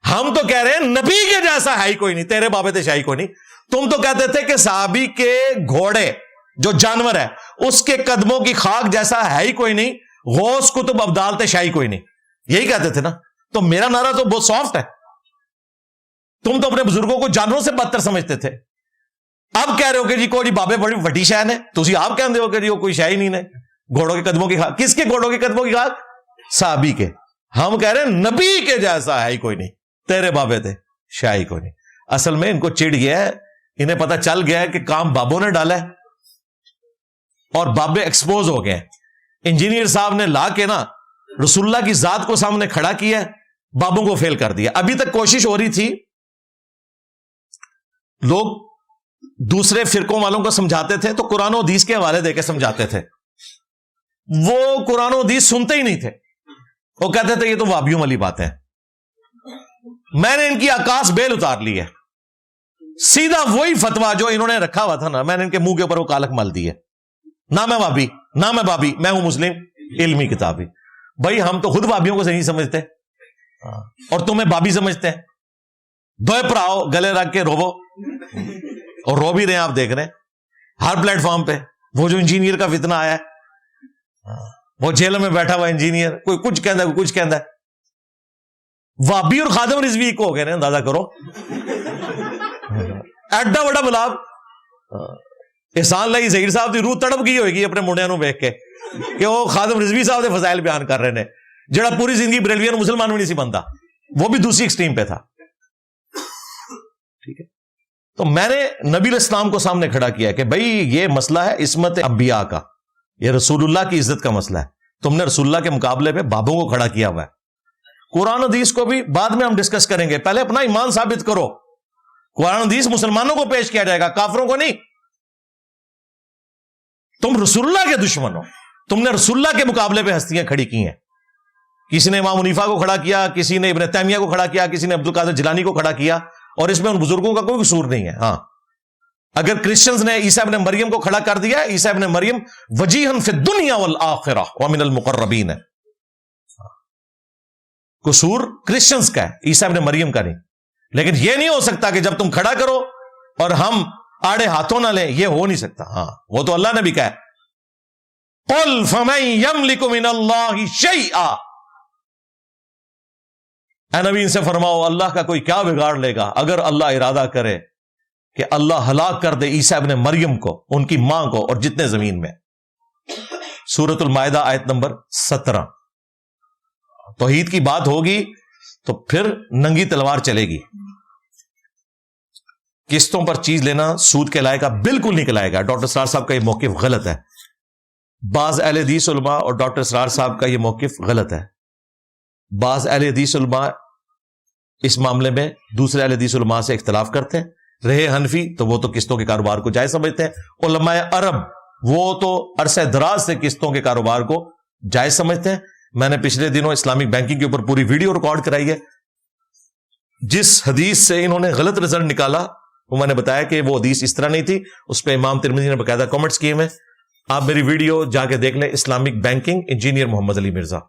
ہم تو کہہ رہے ہیں نبی کے جیسا ہے ہی کوئی نہیں. تیرے بابے تھے شاہی کوئی نہیں. تم تو کہتے تھے کہ صحابی کے گھوڑے جو جانور ہے اس کے قدموں کی خاک جیسا ہے ہی کوئی نہیں. غوث، کتب، ابدال تھے شاہی کوئی نہیں. یہی کہتے تھے نا. تو میرا نعرہ تو بہت سافٹ ہے. تم تو اپنے بزرگوں کو جانوروں سے بدتر سمجھتے تھے. اب کہہ رہے ہو کہ جی کوئی بابے بڑی وڈی شہ نے. تسی آپ کہتے ہو کہ جی وہ کوئی شہ ہی نہیں نے. گھوڑوں کے قدموں کی خاک. کس کے گھوڑوں کے قدموں کی خاک؟ صحابی کے. ہم کہہ رہے ہیں نبی کے جیسا ہے ہی کوئی نہیں. تیرے بابے تھے شاہی کوئی نہیں. اصل میں ان کو چڑ گیا ہے. انہیں پتا چل گیا ہے کہ کام بابوں نے ڈالا ہے اور بابے ایکسپوز ہو گئے. انجینئر صاحب نے لا کے نا رسول اللہ کی ذات کو سامنے کھڑا کیا، بابوں کو فیل کر دیا. ابھی تک کوشش ہو رہی تھی، لوگ دوسرے فرقوں والوں کو سمجھاتے تھے تو قرآن و حدیث کے حوالے دے کے سمجھاتے تھے. وہ قرآن و حدیث سنتے ہی نہیں تھے. وہ کہتے تھے یہ تو وابیوں والی بات ہے. میں نے ان کی آکاش بیل اتار لی ہے. سیدھا وہی فتوا جو انہوں نے رکھا ہوا تھا نا، میں نے ان کے منہ کے اوپر وہ کالک مل دی ہے. نہ میں وابی، نہ میں بابی، میں ہوں مسلم علمی کتابی. بھائی ہم تو خود بابیوں کو صحیح سمجھتے اور تمہیں بابی سمجھتے ہیں. دوئے پراؤ گلے رکھ کے روبو، اور رو بھی رہے ہیں. آپ دیکھ رہے ہیں ہر پلیٹ فارم پہ وہ جو انجینئر کا فتنہ آیا ہے، وہ جیل میں بیٹھا ہوا انجینئر، کوئی کچھ کہتا ہے کوئی کچھ کہتا ہے. وابی اور خادم رضوی کو ہو گئے نا، اندازہ کرو. ایڈا بڑا بلاب. احسان اللہ ظہیر صاحب کی روح تڑپ گئی ہوئے گی اپنے منڈیاں نو ویکھ کے کہ وہ خادم رضوی صاحب کے فضائل بیان کر رہے ہیں، جڑا پوری زندگی بریلویاں مسلمان بھی نہیں سی بنتا. وہ بھی دوسری ایکسٹریم پہ تھا. ٹھیک ہے. تو میں نے نبی علیہ السلام کو سامنے کھڑا کیا کہ بھائی یہ مسئلہ ہے عصمت انبیاء کا، یہ رسول اللہ کی عزت کا مسئلہ ہے. تم نے رسول اللہ کے مقابلے پہ بابوں کو کھڑا کیا ہوا ہے. قرآن حدیث کو بھی بعد میں ہم ڈسکس کریں گے. پہلے اپنا ایمان ثابت کرو. قرآن حدیث مسلمانوں کو پیش کیا جائے گا، کافروں کو نہیں. تم رسول اللہ کے دشمن ہو. تم نے رسول اللہ کے مقابلے پہ ہستیاں کھڑی کی ہیں. کسی نے امام حنیفہ کو کھڑا کیا، کسی نے ابن تیمیہ کو کھڑا کیا، کسی نے عبد القادر جیلانی کو کھڑا کیا، اور اس میں ان بزرگوں کا کوئی قصور نہیں ہے. ہاں اگر کرسچنز نے عیسیٰ ابن مریم کو کھڑا کر دیا، عیسیٰ ابن مریم وجیہن فی الدنیا والآخرہ ومن المقربین ہے. قصور کرسچنز کا ہے، عیسیٰ ابن مریم کا نہیں. لیکن یہ نہیں ہو سکتا کہ جب تم کھڑا کرو اور ہم آڑے ہاتھوں نہ لیں. یہ ہو نہیں سکتا. ہاں وہ تو اللہ نے بھی کہا ہے قل فمن یملک من اللہ شیئا. اے نبی ان سے فرماؤ اللہ کا کوئی کیا بگاڑ لے گا اگر اللہ ارادہ کرے کہ اللہ ہلاک کر دے عیسیٰ ابن مریم کو، ان کی ماں کو، اور جتنے زمین میں. سورۃ المائدہ آیت نمبر 17. توحید کی بات ہوگی تو پھر ننگی تلوار چلے گی. قسطوں پر چیز لینا سود کے لائے گا؟ بالکل نہیں کہلائے گا. ڈاکٹر اسرار صاحب کا یہ موقف غلط ہے. بعض اہل حدیث علماء اور ڈاکٹر اسرار صاحب کا یہ موقف غلط ہے. بعض اہل حدیث علماء اس معاملے میں دوسرے اہل حدیث علماء سے اختلاف کرتے ہیں. رہے حنفی تو وہ تو قسطوں کے کاروبار کو جائز سمجھتے ہیں. علماء عرب وہ تو عرصہ دراز سے قسطوں کے کاروبار کو جائز سمجھتے ہیں. میں نے پچھلے دنوں اسلامک بینکنگ کے اوپر پوری ویڈیو ریکارڈ کرائی ہے. جس حدیث سے انہوں نے غلط رزلٹ نکالا وہ میں نے بتایا کہ وہ حدیث اس طرح نہیں تھی. اس پہ امام ترمذی نے باقاعدہ کامنٹس کیے ہیں. آپ میری ویڈیو جا کے دیکھ لیں، اسلامک بینکنگ، انجینئر محمد علی مرزا.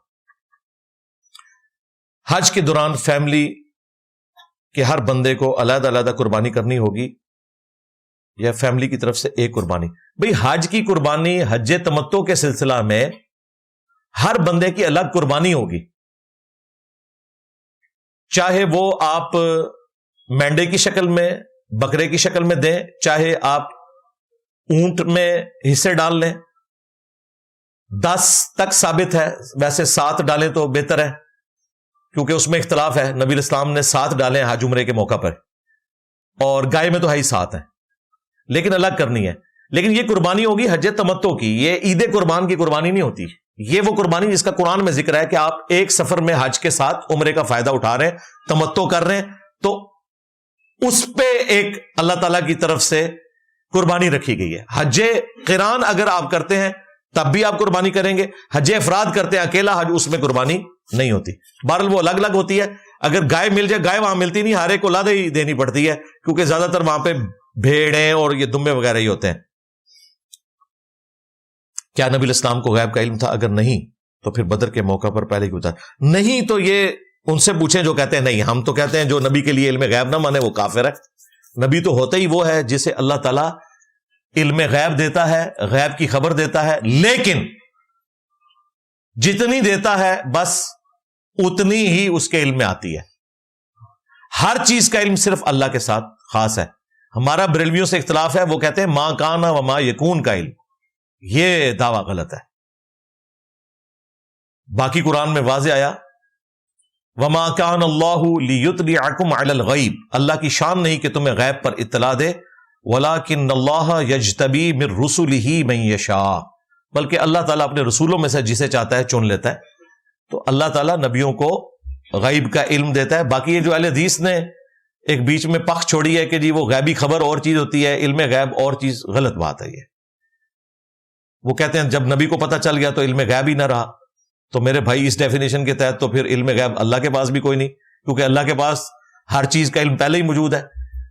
حج کے دوران فیملی کہ ہر بندے کو علیحدہ علیحدہ قربانی کرنی ہوگی یا فیملی کی طرف سے ایک قربانی؟ بھئی حج کی قربانی حج تمتع کے سلسلہ میں ہر بندے کی الگ قربانی ہوگی. چاہے وہ آپ مینڈے کی شکل میں، بکرے کی شکل میں دیں، چاہے آپ اونٹ میں حصے ڈال لیں. 10 تک ثابت ہے، ویسے 7 ڈالیں تو بہتر ہے کیونکہ اس میں اختلاف ہے. نبی علیہ السلام نے 7 ڈالے حج عمرے کے موقع پر، اور گائے میں تو ہے ہی 7 ہیں، لیکن الگ کرنی ہے. لیکن یہ قربانی ہوگی حج تمتع کی. یہ عید قربان کی قربانی نہیں ہوتی. یہ وہ قربانی جس کا قرآن میں ذکر ہے کہ آپ ایک سفر میں حج کے ساتھ عمرے کا فائدہ اٹھا رہے ہیں، تمتع کر رہے ہیں، تو اس پہ ایک اللہ تعالی کی طرف سے قربانی رکھی گئی ہے. حج قران اگر آپ کرتے ہیں تب بھی آپ قربانی کریں گے، حج افراد کرتے ہیں اکیلا حج، اس میں قربانی نہیں ہوتی. بہرحال وہ الگ الگ ہوتی ہے. اگر گائے مل جائے، گائے وہاں ملتی نہیں، ہر ایک کو لادہ ہی دینی پڑتی ہے، کیونکہ زیادہ تر وہاں پہ بھیڑیں اور یہ دمبے وغیرہ ہی ہوتے ہیں. کیا نبی الاسلام کو غیب کا علم تھا؟ اگر نہیں تو پھر بدر کے موقع پر پہلے کیوں تھا؟ نہیں تو یہ ان سے پوچھیں جو کہتے ہیں نہیں. ہم تو کہتے ہیں جو نبی کے لیے علم غیب نہ مانے وہ کافر ہے. نبی تو ہوتا ہی وہ ہے جسے اللہ تعالیٰ علم غیب دیتا ہے، غیب کی خبر دیتا ہے، لیکن جتنی دیتا ہے بس اتنی ہی اس کے علم میں آتی ہے. ہر چیز کا علم صرف اللہ کے ساتھ خاص ہے. ہمارا بریلویوں سے اختلاف ہے، وہ کہتے ہیں ما کانا و ما یکون کا علم، یہ دعویٰ غلط ہے. باقی قرآن میں واضح آیا وما کان اللہ لیطلعکم علی الغیب، اللہ کی شان نہیں کہ تمہیں غیب پر اطلاع دے، ولکن اللہ یجتبی من رسلہ من یشاء، بلکہ اللہ تعالیٰ اپنے رسولوں میں سے جسے چاہتا ہے چن لیتا ہے. تو اللہ تعالیٰ نبیوں کو غیب کا علم دیتا ہے. باقی یہ جو اہل حدیث نے ایک بیچ میں پخ چھوڑی ہے کہ جی وہ غیبی خبر اور چیز ہوتی ہے، علم غیب اور چیز، غلط بات ہے یہ. وہ کہتے ہیں جب نبی کو پتہ چل گیا تو علم غیب ہی نہ رہا. تو میرے بھائی اس ڈیفینیشن کے تحت تو پھر علم غیب اللہ کے پاس بھی کوئی نہیں، کیونکہ اللہ کے پاس ہر چیز کا علم پہلے ہی موجود ہے.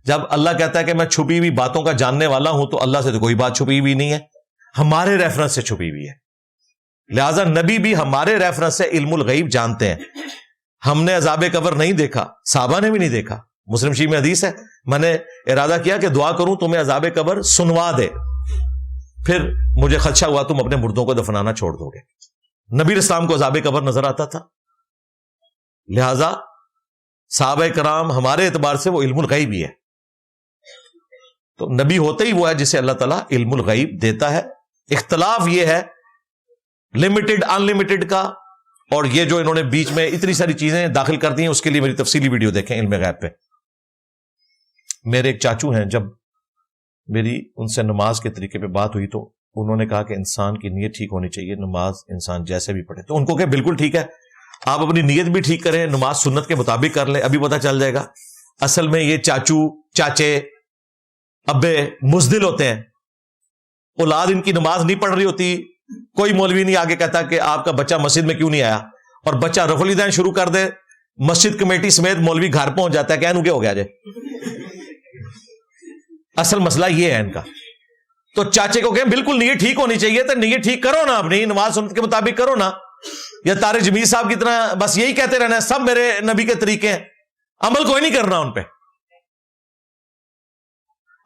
جب اللہ کہتا ہے کہ میں چھپی ہوئی باتوں کا جاننے والا ہوں تو اللہ سے تو کوئی بات چھپی ہوئی نہیں ہے، ہمارے ریفرنس سے چھپی ہوئی ہے. لہذا نبی بھی ہمارے ریفرنس سے علم الغیب جانتے ہیں. ہم نے عذاب قبر نہیں دیکھا، صحابہ نے بھی نہیں دیکھا. مسلم شریف میں حدیث ہے میں نے ارادہ کیا کہ دعا کروں تمہیں عذاب قبر سنوا دے، پھر مجھے خدشہ ہوا تم اپنے مردوں کو دفنانا چھوڑ دو گے. نبی اسلام کو عذاب قبر نظر آتا تھا. لہذا صحابہ کرام ہمارے اعتبار سے وہ علم الغیب ہی ہے. تو نبی ہوتے ہی وہ ہے جسے اللہ تعالیٰ علم الغیب دیتا ہے. اختلاف یہ ہے لمیٹڈ ان لمیٹڈ کا، اور یہ جو انہوں نے بیچ میں اتنی ساری چیزیں داخل کر دی ہیں، اس کے لیے میری تفصیلی ویڈیو دیکھیں علم غیب پہ. میرے ایک چاچو ہیں، جب میری ان سے نماز کے طریقے پہ بات ہوئی تو انہوں نے کہا کہ انسان کی نیت ٹھیک ہونی چاہیے، نماز انسان جیسے بھی پڑھے. تو ان کو کہ بالکل ٹھیک ہے، آپ اپنی نیت بھی ٹھیک کریں، نماز سنت کے مطابق کر لیں، ابھی پتہ چل جائے گا. اصل میں یہ چاچو، چاچے، ابے مزدل ہوتے ہیں. اولاد ان کی نماز نہیں پڑھ رہی ہوتی، کوئی مولوی نہیں آگے کہتا کہ آپ کا بچہ مسجد میں کیوں نہیں آیا، اور بچہ رفع الیدین شروع کر دے، مسجد کمیٹی سمیت مولوی گھر پہنچ جاتا ہے کہ انو کیا ہو گیا جے. اصل مسئلہ یہ ہے ان کا. تو چاچے کو کہیں بالکل نیت ٹھیک ہونی چاہیے، تو نیت ٹھیک کرو نا، اپنی نماز سنت کے مطابق کرو نا. یا طارق جمیل صاحب کی طرح بس یہی کہتے رہنا ہے سب میرے نبی کے طریقے ہیں، عمل کوئی نہیں کرنا ان پہ.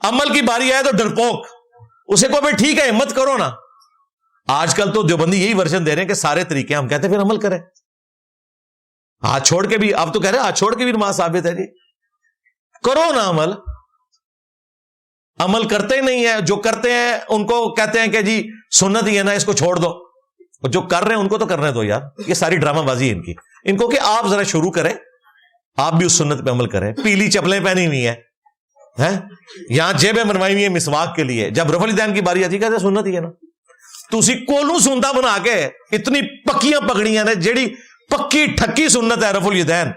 عمل کی باری آئے تو ڈرپوک، اسے کو بھائی ٹھیک ہے ہمت کرو نا. آج کل تو دیوبندی یہی ورژن دے رہے ہیں کہ سارے طریقے ہم کہتے ہیں پھر عمل کریں. ہاتھ چھوڑ کے بھی، آپ تو کہہ رہے ہیں ہاتھ چھوڑ کے بھی نماز ثابت ہے جی، کرو نا عمل. عمل کرتے ہی نہیں ہے، جو کرتے ہیں ان کو کہتے ہیں کہ جی سنت ہی ہے نا اس کو چھوڑ دو، اور جو کر رہے ہیں ان کو تو کرنے دو یار. یہ ساری ڈرامہ بازی ہے ان کی. ان کو کہ آپ ذرا شروع کریں، آپ بھی اس سنت پہ عمل کریں. پیلی چپلیں پہنی ہوئی ہیں، یہاں جیبیں بنوائی ہوئی ہیں مسواک کے لیے، جب رفع الیدین کی باری آتی کہتے سنت ہی ہے نا. تو اسی کولوں سنتا بنا کے اتنی پکیاں پکڑیاں نے، جیڑی پکی ٹھکی سنت ہے رفع الیدین،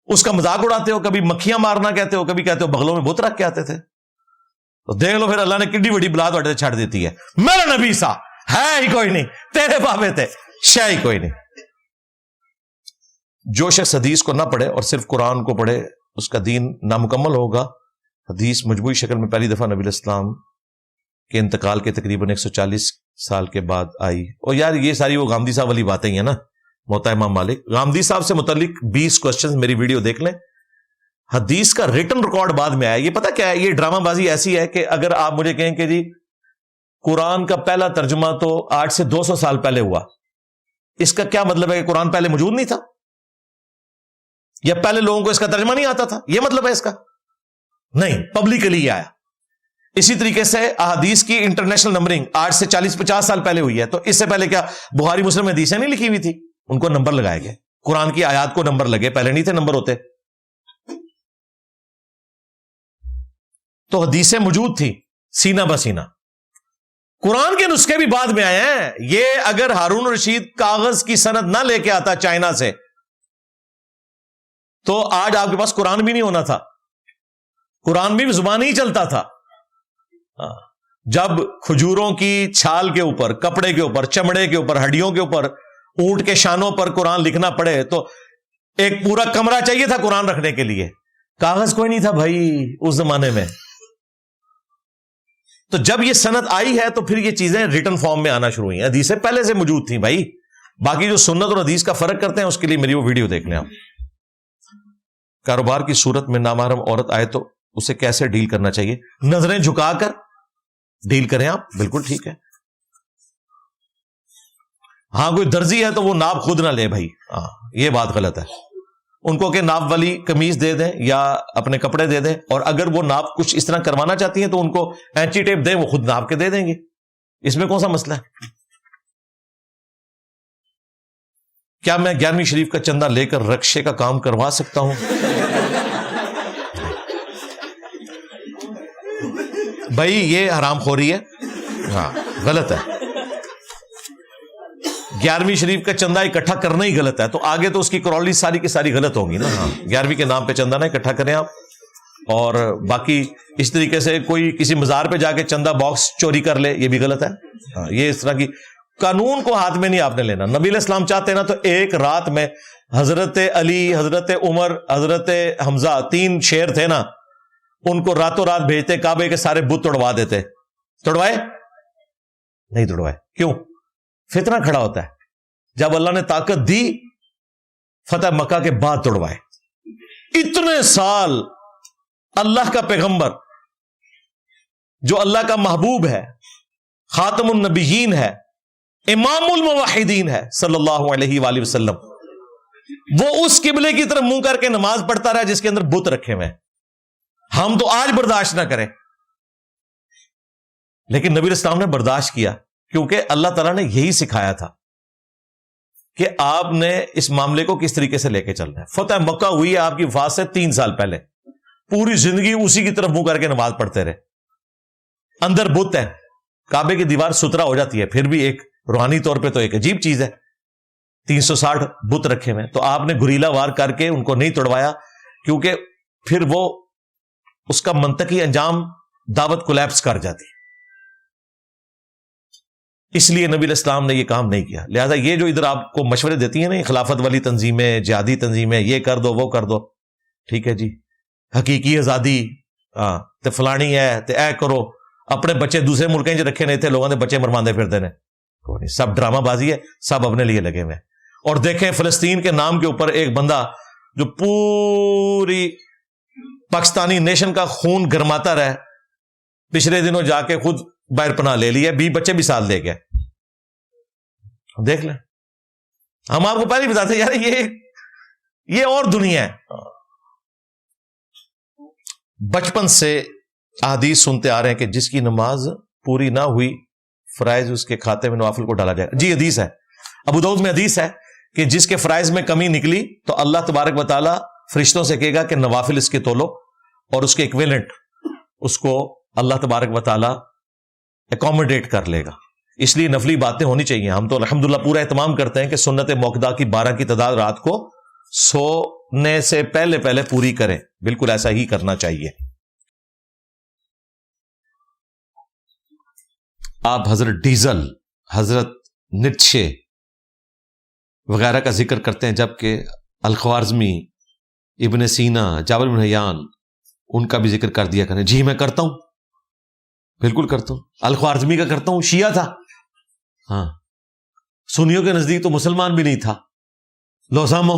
اس کا مذاق اڑاتے ہو. کبھی مکھیاں مارنا کہتے ہو، کبھی کہتے ہو بغلوں میں بت رکھ کے آتے تھے. تو دیکھ لو پھر اللہ نے کتنی بڑی بلا تھوڑے چھڑ دیتی ہے. میرا نبی سا ہے ہی کوئی نہیں، تیرے بابے تھے شے ہی کوئی نہیں. جو شخص حدیث کو نہ پڑھے اور صرف قرآن کو پڑھے اس کا دین نامکمل ہوگا. حدیث مجموعی شکل میں پہلی دفعہ نبی الاسلام کے انتقال کے تقریباً 140 سال کے بعد آئی. اور یار یہ ساری وہ غامدی صاحب والی باتیں ہیں نا، موطا امام مالک. غامدی صاحب سے متعلق 20 کوسچنز میری ویڈیو دیکھ لیں. حدیث کا ریٹن ریکارڈ بعد میں آیا. یہ پتہ کیا ہے، یہ ڈرامہ بازی ایسی ہے کہ اگر آپ مجھے کہیں کہ جی قرآن کا پہلا ترجمہ تو 8 سے 200 سال پہلے ہوا، اس کا کیا مطلب ہے کہ قرآن پہلے موجود نہیں تھا، یا پہلے لوگوں کو اس کا ترجمہ نہیں آتا تھا؟ یہ مطلب ہے اس کا؟ نہیں، پبلکلی آیا. اسی طریقے سے احادیث کی انٹرنیشنل نمبرنگ 8 سے 40-50 سال پہلے ہوئی ہے. تو اس سے پہلے کیا بخاری مسلم میں حدیثیں نہیں لکھی ہوئی تھی؟ ان کو نمبر لگائے گئے، قرآن کی آیات کو نمبر لگے، پہلے نہیں تھے نمبر ہوتے. تو حدیثیں موجود تھی سینہ بسینہ. قرآن کے نسخے بھی بعد میں آئے ہیں. یہ اگر ہارون رشید کاغذ کی سند نہ لے کے آتا چائنا سے تو آج آپ کے پاس قرآن بھی نہیں ہونا تھا. قرآن بھی زبان ہی چلتا تھا. جب کھجوروں کی چھال کے اوپر، کپڑے کے اوپر، چمڑے کے اوپر، ہڈیوں کے اوپر، اونٹ کے شانوں پر قرآن لکھنا پڑے تو ایک پورا کمرہ چاہیے تھا قرآن رکھنے کے لیے. کاغذ کوئی نہیں تھا بھائی اس زمانے میں. تو جب یہ سند آئی ہے تو پھر یہ چیزیں ریٹن فارم میں آنا شروع ہوئی ہیں. حدیثیں پہلے سے موجود تھیں بھائی. باقی جو سنت اور حدیث کا فرق کرتے ہیں اس کے لیے میری وہ ویڈیو دیکھ لیں آپ. کاروبار کی صورت میں نامحرم عورت آئے تو اسے کیسے ڈیل کرنا چاہیے؟ نظریں جھکا کر ڈیل کریں آپ، بالکل ٹھیک ہے. ہاں کوئی درزی ہے تو وہ ناپ خود نہ لے بھائی، ہاں یہ بات غلط ہے. ان کو کہ ناپ والی قمیض دے دیں یا اپنے کپڑے دے دیں، اور اگر وہ ناپ کچھ اس طرح کروانا چاہتی ہیں تو ان کو اینچی ٹیپ دیں، وہ خود ناپ کے دے دیں گے. اس میں کون سا مسئلہ ہے؟ کیا میں 11ویں شریف کا چندہ لے کر رکشے کا کام کروا سکتا ہوں؟ بھائی یہ حرام خوری ہے، ہاں غلط ہے. 11ویں شریف کا چندہ اکٹھا کرنا ہی غلط ہے، تو آگے تو اس کی کرولری ساری کی ساری غلط ہوگی نا. ہاں 11ویں کے نام پہ چندہ نہ اکٹھا کریں آپ. اور باقی اس طریقے سے کوئی کسی مزار پہ جا کے چندہ باکس چوری کر لے، یہ بھی غلط ہے. ہاں یہ اس طرح کی قانون کو ہاتھ میں نہیں آپ نے لینا. نبی علیہ السلام چاہتے نا تو ایک رات میں حضرت علی، حضرت عمر، حضرت حمزہ، 3 شیر تھے نا، ان کو راتوں رات بھیجتے، کعبے کے سارے بت توڑوا دیتے. توڑوائے؟ نہیں توڑوائے. کیوں؟ فتنہ کھڑا ہوتا ہے. جب اللہ نے طاقت دی فتح مکہ کے بعد توڑوائے. اتنے سال اللہ کا پیغمبر جو اللہ کا محبوب ہے، خاتم النبیین ہے، امام الموحدین ہے صلی اللہ علیہ وآلہ وسلم، وہ اس قبلے کی طرف منہ کر کے نماز پڑھتا رہا جس کے اندر بت رکھے ہوئے ہیں. ہم تو آج برداشت نہ کریں، لیکن نبی اسلام نے برداشت کیا، کیونکہ اللہ تعالیٰ نے یہی سکھایا تھا کہ آپ نے اس معاملے کو کس طریقے سے لے کے چلنا ہے. فتح مکہ ہوئی ہے آپ کی وفات سے 3 سال پہلے، پوری زندگی اسی کی طرف منہ کر کے نماز پڑھتے رہے. اندر بت ہے، کعبے کی دیوار ستھرا ہو جاتی ہے، پھر بھی ایک روحانی طور پہ تو ایک عجیب چیز ہے. 360 بت رکھے ہوئے، تو آپ نے گریلا وار کر کے ان کو نہیں توڑوایا، کیونکہ پھر وہ اس کا منطقی انجام دعوت کولیپس کر جاتی. اس لیے نبی علیہ السلام نے یہ کام نہیں کیا. لہذا یہ جو ادھر آپ کو مشورے دیتی ہیں نا خلافت والی تنظیمیں، جہادی تنظیمیں، یہ کر دو وہ کر دو، ٹھیک ہے جی، حقیقی آزادی، ہاں تے فلانی ہے تے اے کرو، اپنے بچے دوسرے ملکیں جو رکھے نہیں تھے لوگوں نے بچے مرماندے پھرتے نے، سب ڈرامہ بازی ہے، سب اپنے لیے لگے ہوئے. اور دیکھیں فلسطین کے نام کے اوپر ایک بندہ جو پوری پاکستانی نیشن کا خون گرماتا رہے، پچھلے دنوں جا کے خود باہر پناہ لے لیا، 20 بچے بھی ساتھ لے گئے. دیکھ لیں، ہم آپ کو پہلے ہی بتاتے یار یہ اور دنیا ہے. بچپن سے احادیث سنتے آ رہے ہیں کہ جس کی نماز پوری نہ ہوئی فرائض اس کے کھاتے میں نوافل کو ڈالا جائے گا. جی حدیث ہے، ابو داؤد میں حدیث ہے کہ جس کے فرائض میں کمی نکلی تو اللہ تبارک و تعالیٰ فرشتوں سے کہے گا کہ نوافل اس کے تولو، اور اس کے ایکویلنٹ اس کو اللہ تبارک و تعالیٰ اکوموڈیٹ کر لے گا. اس لیے نفلی باتیں ہونی چاہیے. ہم تو الحمدللہ پورا اہتمام کرتے ہیں کہ سنت موقدہ کی 12 کی تعداد رات کو سونے سے پہلے پہلے پوری کریں. بالکل ایسا ہی کرنا چاہیے. آپ حضرت ڈیزل، حضرت نیٹشے وغیرہ کا ذکر کرتے ہیں، جبکہ الخوارزمی، ابن سینا، جابر بن حیان، ان کا بھی ذکر کر دیا کریں. جی میں کرتا ہوں، بالکل کرتا ہوں. الخوارزمی کا کرتا ہوں، شیعہ تھا، ہاں سنیوں کے نزدیک تو مسلمان بھی نہیں تھا. لو سامو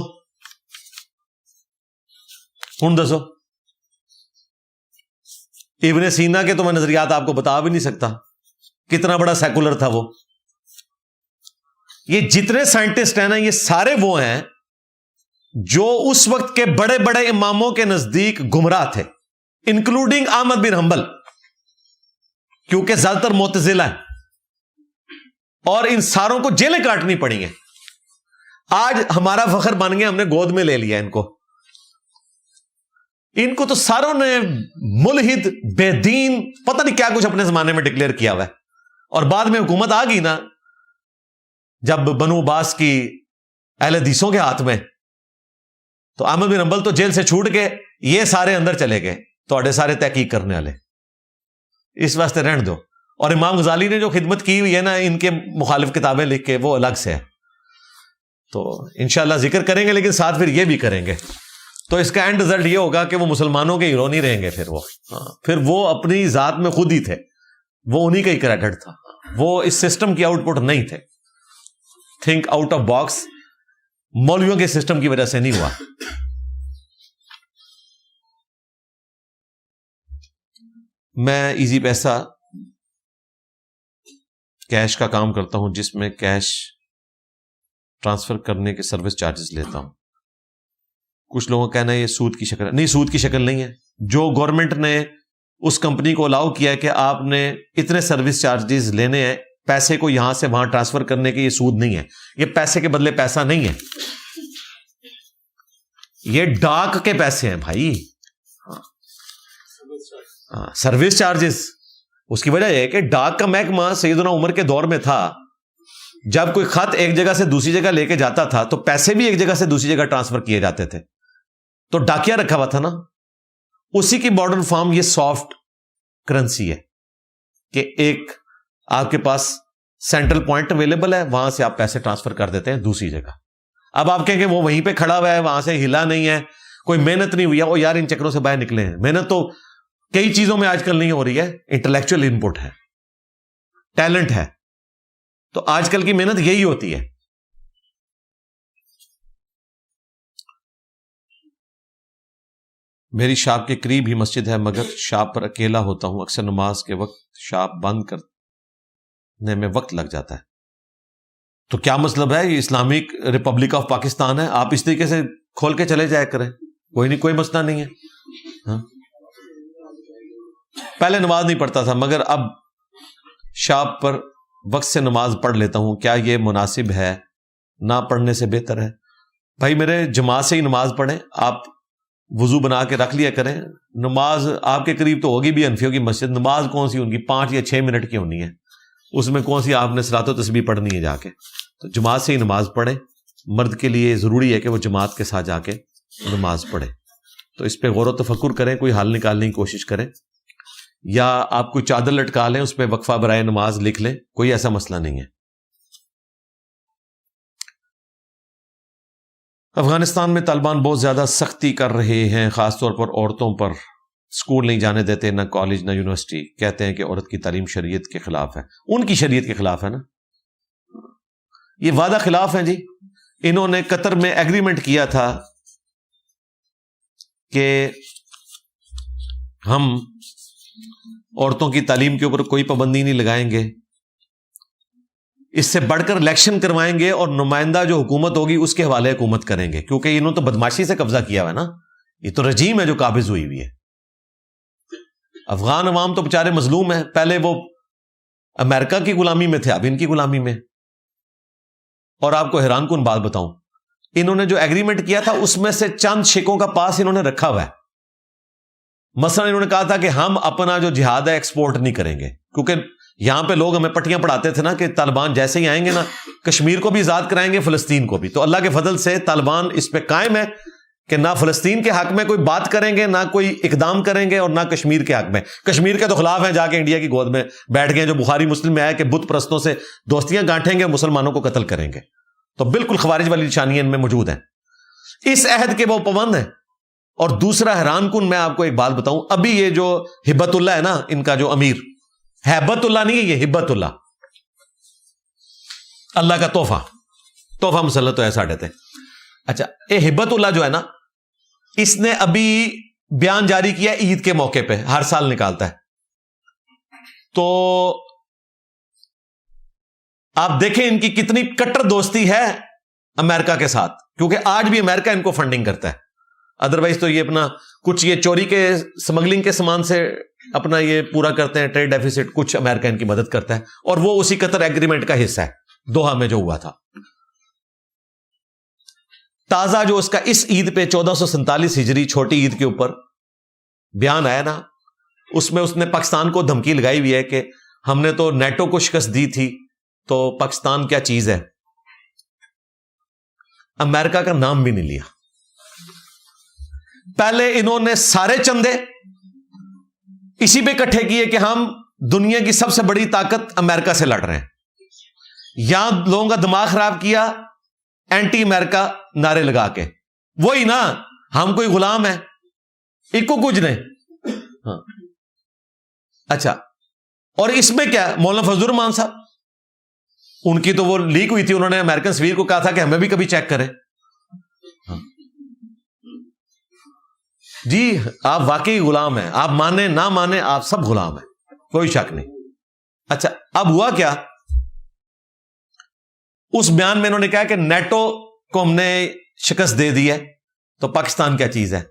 ہوں دسو. ابن سینا کے تو میں نظریات آپ کو بتا بھی نہیں سکتا، کتنا بڑا سیکولر تھا وہ. یہ جتنے سائنٹسٹ ہیں نا، یہ سارے وہ ہیں جو اس وقت کے بڑے بڑے اماموں کے نزدیک گمراہ تھے، انکلوڈنگ احمد بن حنبل، کیونکہ زیادہ تر معتزلہ ہیں، اور ان ساروں کو جیلیں کاٹنی پڑی ہیں. آج ہمارا فخر بن گیا، ہم نے گود میں لے لیا ان کو تو ساروں نے ملحد، بے دین، پتہ نہیں کیا کچھ اپنے زمانے میں ڈکلیئر کیا ہوا ہے، اور بعد میں حکومت آ گئی نا جب بنو عباس کی اہل حدیثوں کے ہاتھ میں, تو احمد بن حنبل تو جیل سے چھوٹ کے یہ سارے اندر چلے گئے, توڑے سارے تحقیق کرنے والے, اس واسطے رہن دو. اور امام غزالی نے جو خدمت کی ہوئی ہے نا ان کے مخالف کتابیں لکھ کے, وہ الگ سے ہے, تو انشاءاللہ ذکر کریں گے, لیکن ساتھ پھر یہ بھی کریں گے. تو اس کا اینڈ رزلٹ یہ ہوگا کہ وہ مسلمانوں کے ہیرو نہیں رہیں گے پھر وہ اپنی ذات میں خود ہی تھے, وہ انہی کا ہی کریڈٹ تھا, وہ اس سسٹم کی آؤٹ پٹ نہیں تھے. تھنک آؤٹ آف باکس مولویوں کے سسٹم کی وجہ سے نہیں ہوا. میں ایزی پیسہ کیش کا کام کرتا ہوں, جس میں کیش ٹرانسفر کرنے کے سروس چارجز لیتا ہوں. کچھ لوگوں کا کہنا ہے یہ سود کی شکل ہے. نہیں, سود کی شکل نہیں ہے. جو گورنمنٹ نے اس کمپنی کو الاؤ کیا ہے کہ آپ نے اتنے سروس چارجز لینے ہیں, پیسے کو یہاں سے وہاں ٹرانسفر کرنے کے, یہ سود نہیں ہے. یہ پیسے کے بدلے پیسہ نہیں ہے, یہ ڈاک کے پیسے ہیں بھائی. Service charges. اس کی وجہ یہ ہے کہ ڈاک کا محکمہ سیدنا عمر کے دور میں تھا, جب کوئی خط ایک جگہ سے دوسری جگہ لے کے جاتا تھا تو پیسے بھی ایک جگہ سے دوسری جگہ ٹرانسفر کیے جاتے تھے, تو ڈاکیا رکھا ہوا تھا نا. اسی کی ماڈرن فارم یہ سافٹ کرنسی ہے کہ ایک آپ کے پاس سینٹرل پوائنٹ اویلیبل ہے, وہاں سے آپ پیسے ٹرانسفر کر دیتے ہیں دوسری جگہ. اب آپ کہیں گے وہ وہیں پہ کھڑا ہوا ہے, وہاں سے ہلا نہیں ہے, کوئی محنت نہیں ہوئی ہے. وہ یار ان چکروں سے باہر نکلے ہیں. محنت تو کئی چیزوں میں آج کل نہیں ہو رہی ہے, انٹلیکچوئل ان پٹ ہے, ٹیلنٹ ہے, تو آج کل کی محنت یہی ہوتی ہے. میری شاپ کے قریب ہی مسجد ہے, مگر شاپ پر اکیلا ہوتا ہوں. اکثر نماز کے وقت شاپ بند کرنے میں وقت لگ جاتا ہے. تو کیا مطلب ہے, یہ اسلامک ریپبلک آف پاکستان ہے, آپ اس طریقے سے کھول کے چلے جایا کریں, کوئی نہیں, کوئی مسئلہ نہیں ہے. ہاں, پہلے نماز نہیں پڑھتا تھا, مگر اب شاپ پر وقت سے نماز پڑھ لیتا ہوں. کیا یہ مناسب ہے؟ نہ پڑھنے سے بہتر ہے. بھائی میرے, جماعت سے ہی نماز پڑھیں. آپ وضو بنا کے رکھ لیا کریں. نماز آپ کے قریب تو ہوگی بھی حنفیوں کی مسجد, نماز کون سی ان کی 5 یا 6 منٹ کی ہونی ہے, اس میں کون سی آپ نے صلاۃ و تسبیح پڑھنی ہے جا کے. تو جماعت سے ہی نماز پڑھیں. مرد کے لیے ضروری ہے کہ وہ جماعت کے ساتھ جا کے نماز پڑھے. تو اس پہ غور و تفکر کریں, کوئی حل نکالنے کی کوشش کریں, یا آپ کوئی چادر لٹکا لیں, اس پہ وقفہ برائے نماز لکھ لیں, کوئی ایسا مسئلہ نہیں ہے. افغانستان میں طالبان بہت زیادہ سختی کر رہے ہیں, خاص طور پر عورتوں پر. اسکول نہیں جانے دیتے, نہ کالج نہ یونیورسٹی. کہتے ہیں کہ عورت کی تعلیم شریعت کے خلاف ہے. ان کی شریعت کے خلاف ہے نا, یہ وعدہ خلاف ہیں جی. انہوں نے قطر میں ایگریمنٹ کیا تھا کہ ہم عورتوں کی تعلیم کے اوپر کوئی پابندی نہیں لگائیں گے, اس سے بڑھ کر الیکشن کروائیں گے, اور نمائندہ جو حکومت ہوگی اس کے حوالے حکومت کریں گے, کیونکہ انہوں نے تو بدماشی سے قبضہ کیا ہوا ہے نا. یہ تو رجیم ہے جو قابض ہوئی ہوئی ہے. افغان عوام تو بیچارے مظلوم ہیں. پہلے وہ امریکہ کی غلامی میں تھے, اب ان کی غلامی میں. اور آپ کو حیران کن بات بتاؤں, انہوں نے جو ایگریمنٹ کیا تھا اس میں سے چند شکوں کا پاس انہوں نے رکھا ہوا ہے. مثلا انہوں نے کہا تھا کہ ہم اپنا جو جہاد ہے ایکسپورٹ نہیں کریں گے, کیونکہ یہاں پہ لوگ ہمیں پٹیاں پڑھاتے تھے نا کہ طالبان جیسے ہی آئیں گے نا, کشمیر کو بھی آزاد کرائیں گے, فلسطین کو بھی. تو اللہ کے فضل سے طالبان اس پہ قائم ہے کہ نہ فلسطین کے حق میں کوئی بات کریں گے, نہ کوئی اقدام کریں گے, اور نہ کشمیر کے حق میں. کشمیر کے تو خلاف ہیں, جا کے انڈیا کی گود میں بیٹھ گئے, جو بخاری مسلم میں آیا کہ بت پرستوں سے دوستیاں گانٹھیں گے, مسلمانوں کو قتل کریں گے. تو بالکل خوارج والی نشانیاں ان میں موجود ہیں. اس عہد کے وہ پابند ہیں. اور دوسرا حیران کن, میں آپ کو ایک بات بتاؤں, ابھی یہ جو ہبت اللہ ہے نا, ان کا جو امیر, ہیبت اللہ نہیں ہے یہ, ہبت اللہ, اللہ کا تحفہ مسلط تو ایسا ڈیتے. اچھا, یہ ہبت اللہ جو ہے نا, اس نے ابھی بیان جاری کیا عید کے موقع پہ, ہر سال نکالتا ہے. تو آپ دیکھیں ان کی کتنی کٹر دوستی ہے امریکہ کے ساتھ, کیونکہ آج بھی امریکہ ان کو فنڈنگ کرتا ہے. ادروائز تو یہ اپنا کچھ یہ چوری کے سمگلنگ کے سامان سے اپنا یہ پورا کرتے ہیں, ٹریڈ ڈیفیسٹ, کچھ امریکہ ان کی مدد کرتا ہے, اور وہ اسی قطر ایگریمنٹ کا حصہ ہے دوحہ میں جو ہوا تھا. تازہ جو اس کا اس عید پہ 1447 ہجری چھوٹی عید کے اوپر بیان آیا نا, اس میں اس نے پاکستان کو دھمکی لگائی ہوئی ہے کہ ہم نے تو نیٹو کو شکست دی تھی، تو پاکستان کیا چیز ہے؟ امریکہ کا نام بھی نہیں لیا. پہلے انہوں نے سارے چندے اسی پہ اکٹھے کیے کہ ہم دنیا کی سب سے بڑی طاقت امریکہ سے لڑ رہے ہیں. یہاں لوگوں کا دماغ خراب کیا اینٹی امریکہ نعرے لگا کے. وہی نا، ہم کوئی غلام ہے، ایک کو کچھ نہیں. ہاں اچھا، اور اس میں کیا، مولانا فضل الرحمان صاحب، ان کی تو وہ لیک ہوئی تھی، انہوں نے امریکن سفیر کو کہا تھا کہ ہمیں بھی کبھی چیک کریں. جی آپ واقعی غلام ہیں، آپ مانیں نہ مانیں آپ سب غلام ہیں، کوئی شک نہیں. اچھا اب ہوا کیا، اس بیان میں انہوں نے کہا کہ نیٹو کو ہم نے شکست دے دی ہے، تو پاکستان کیا چیز ہے؟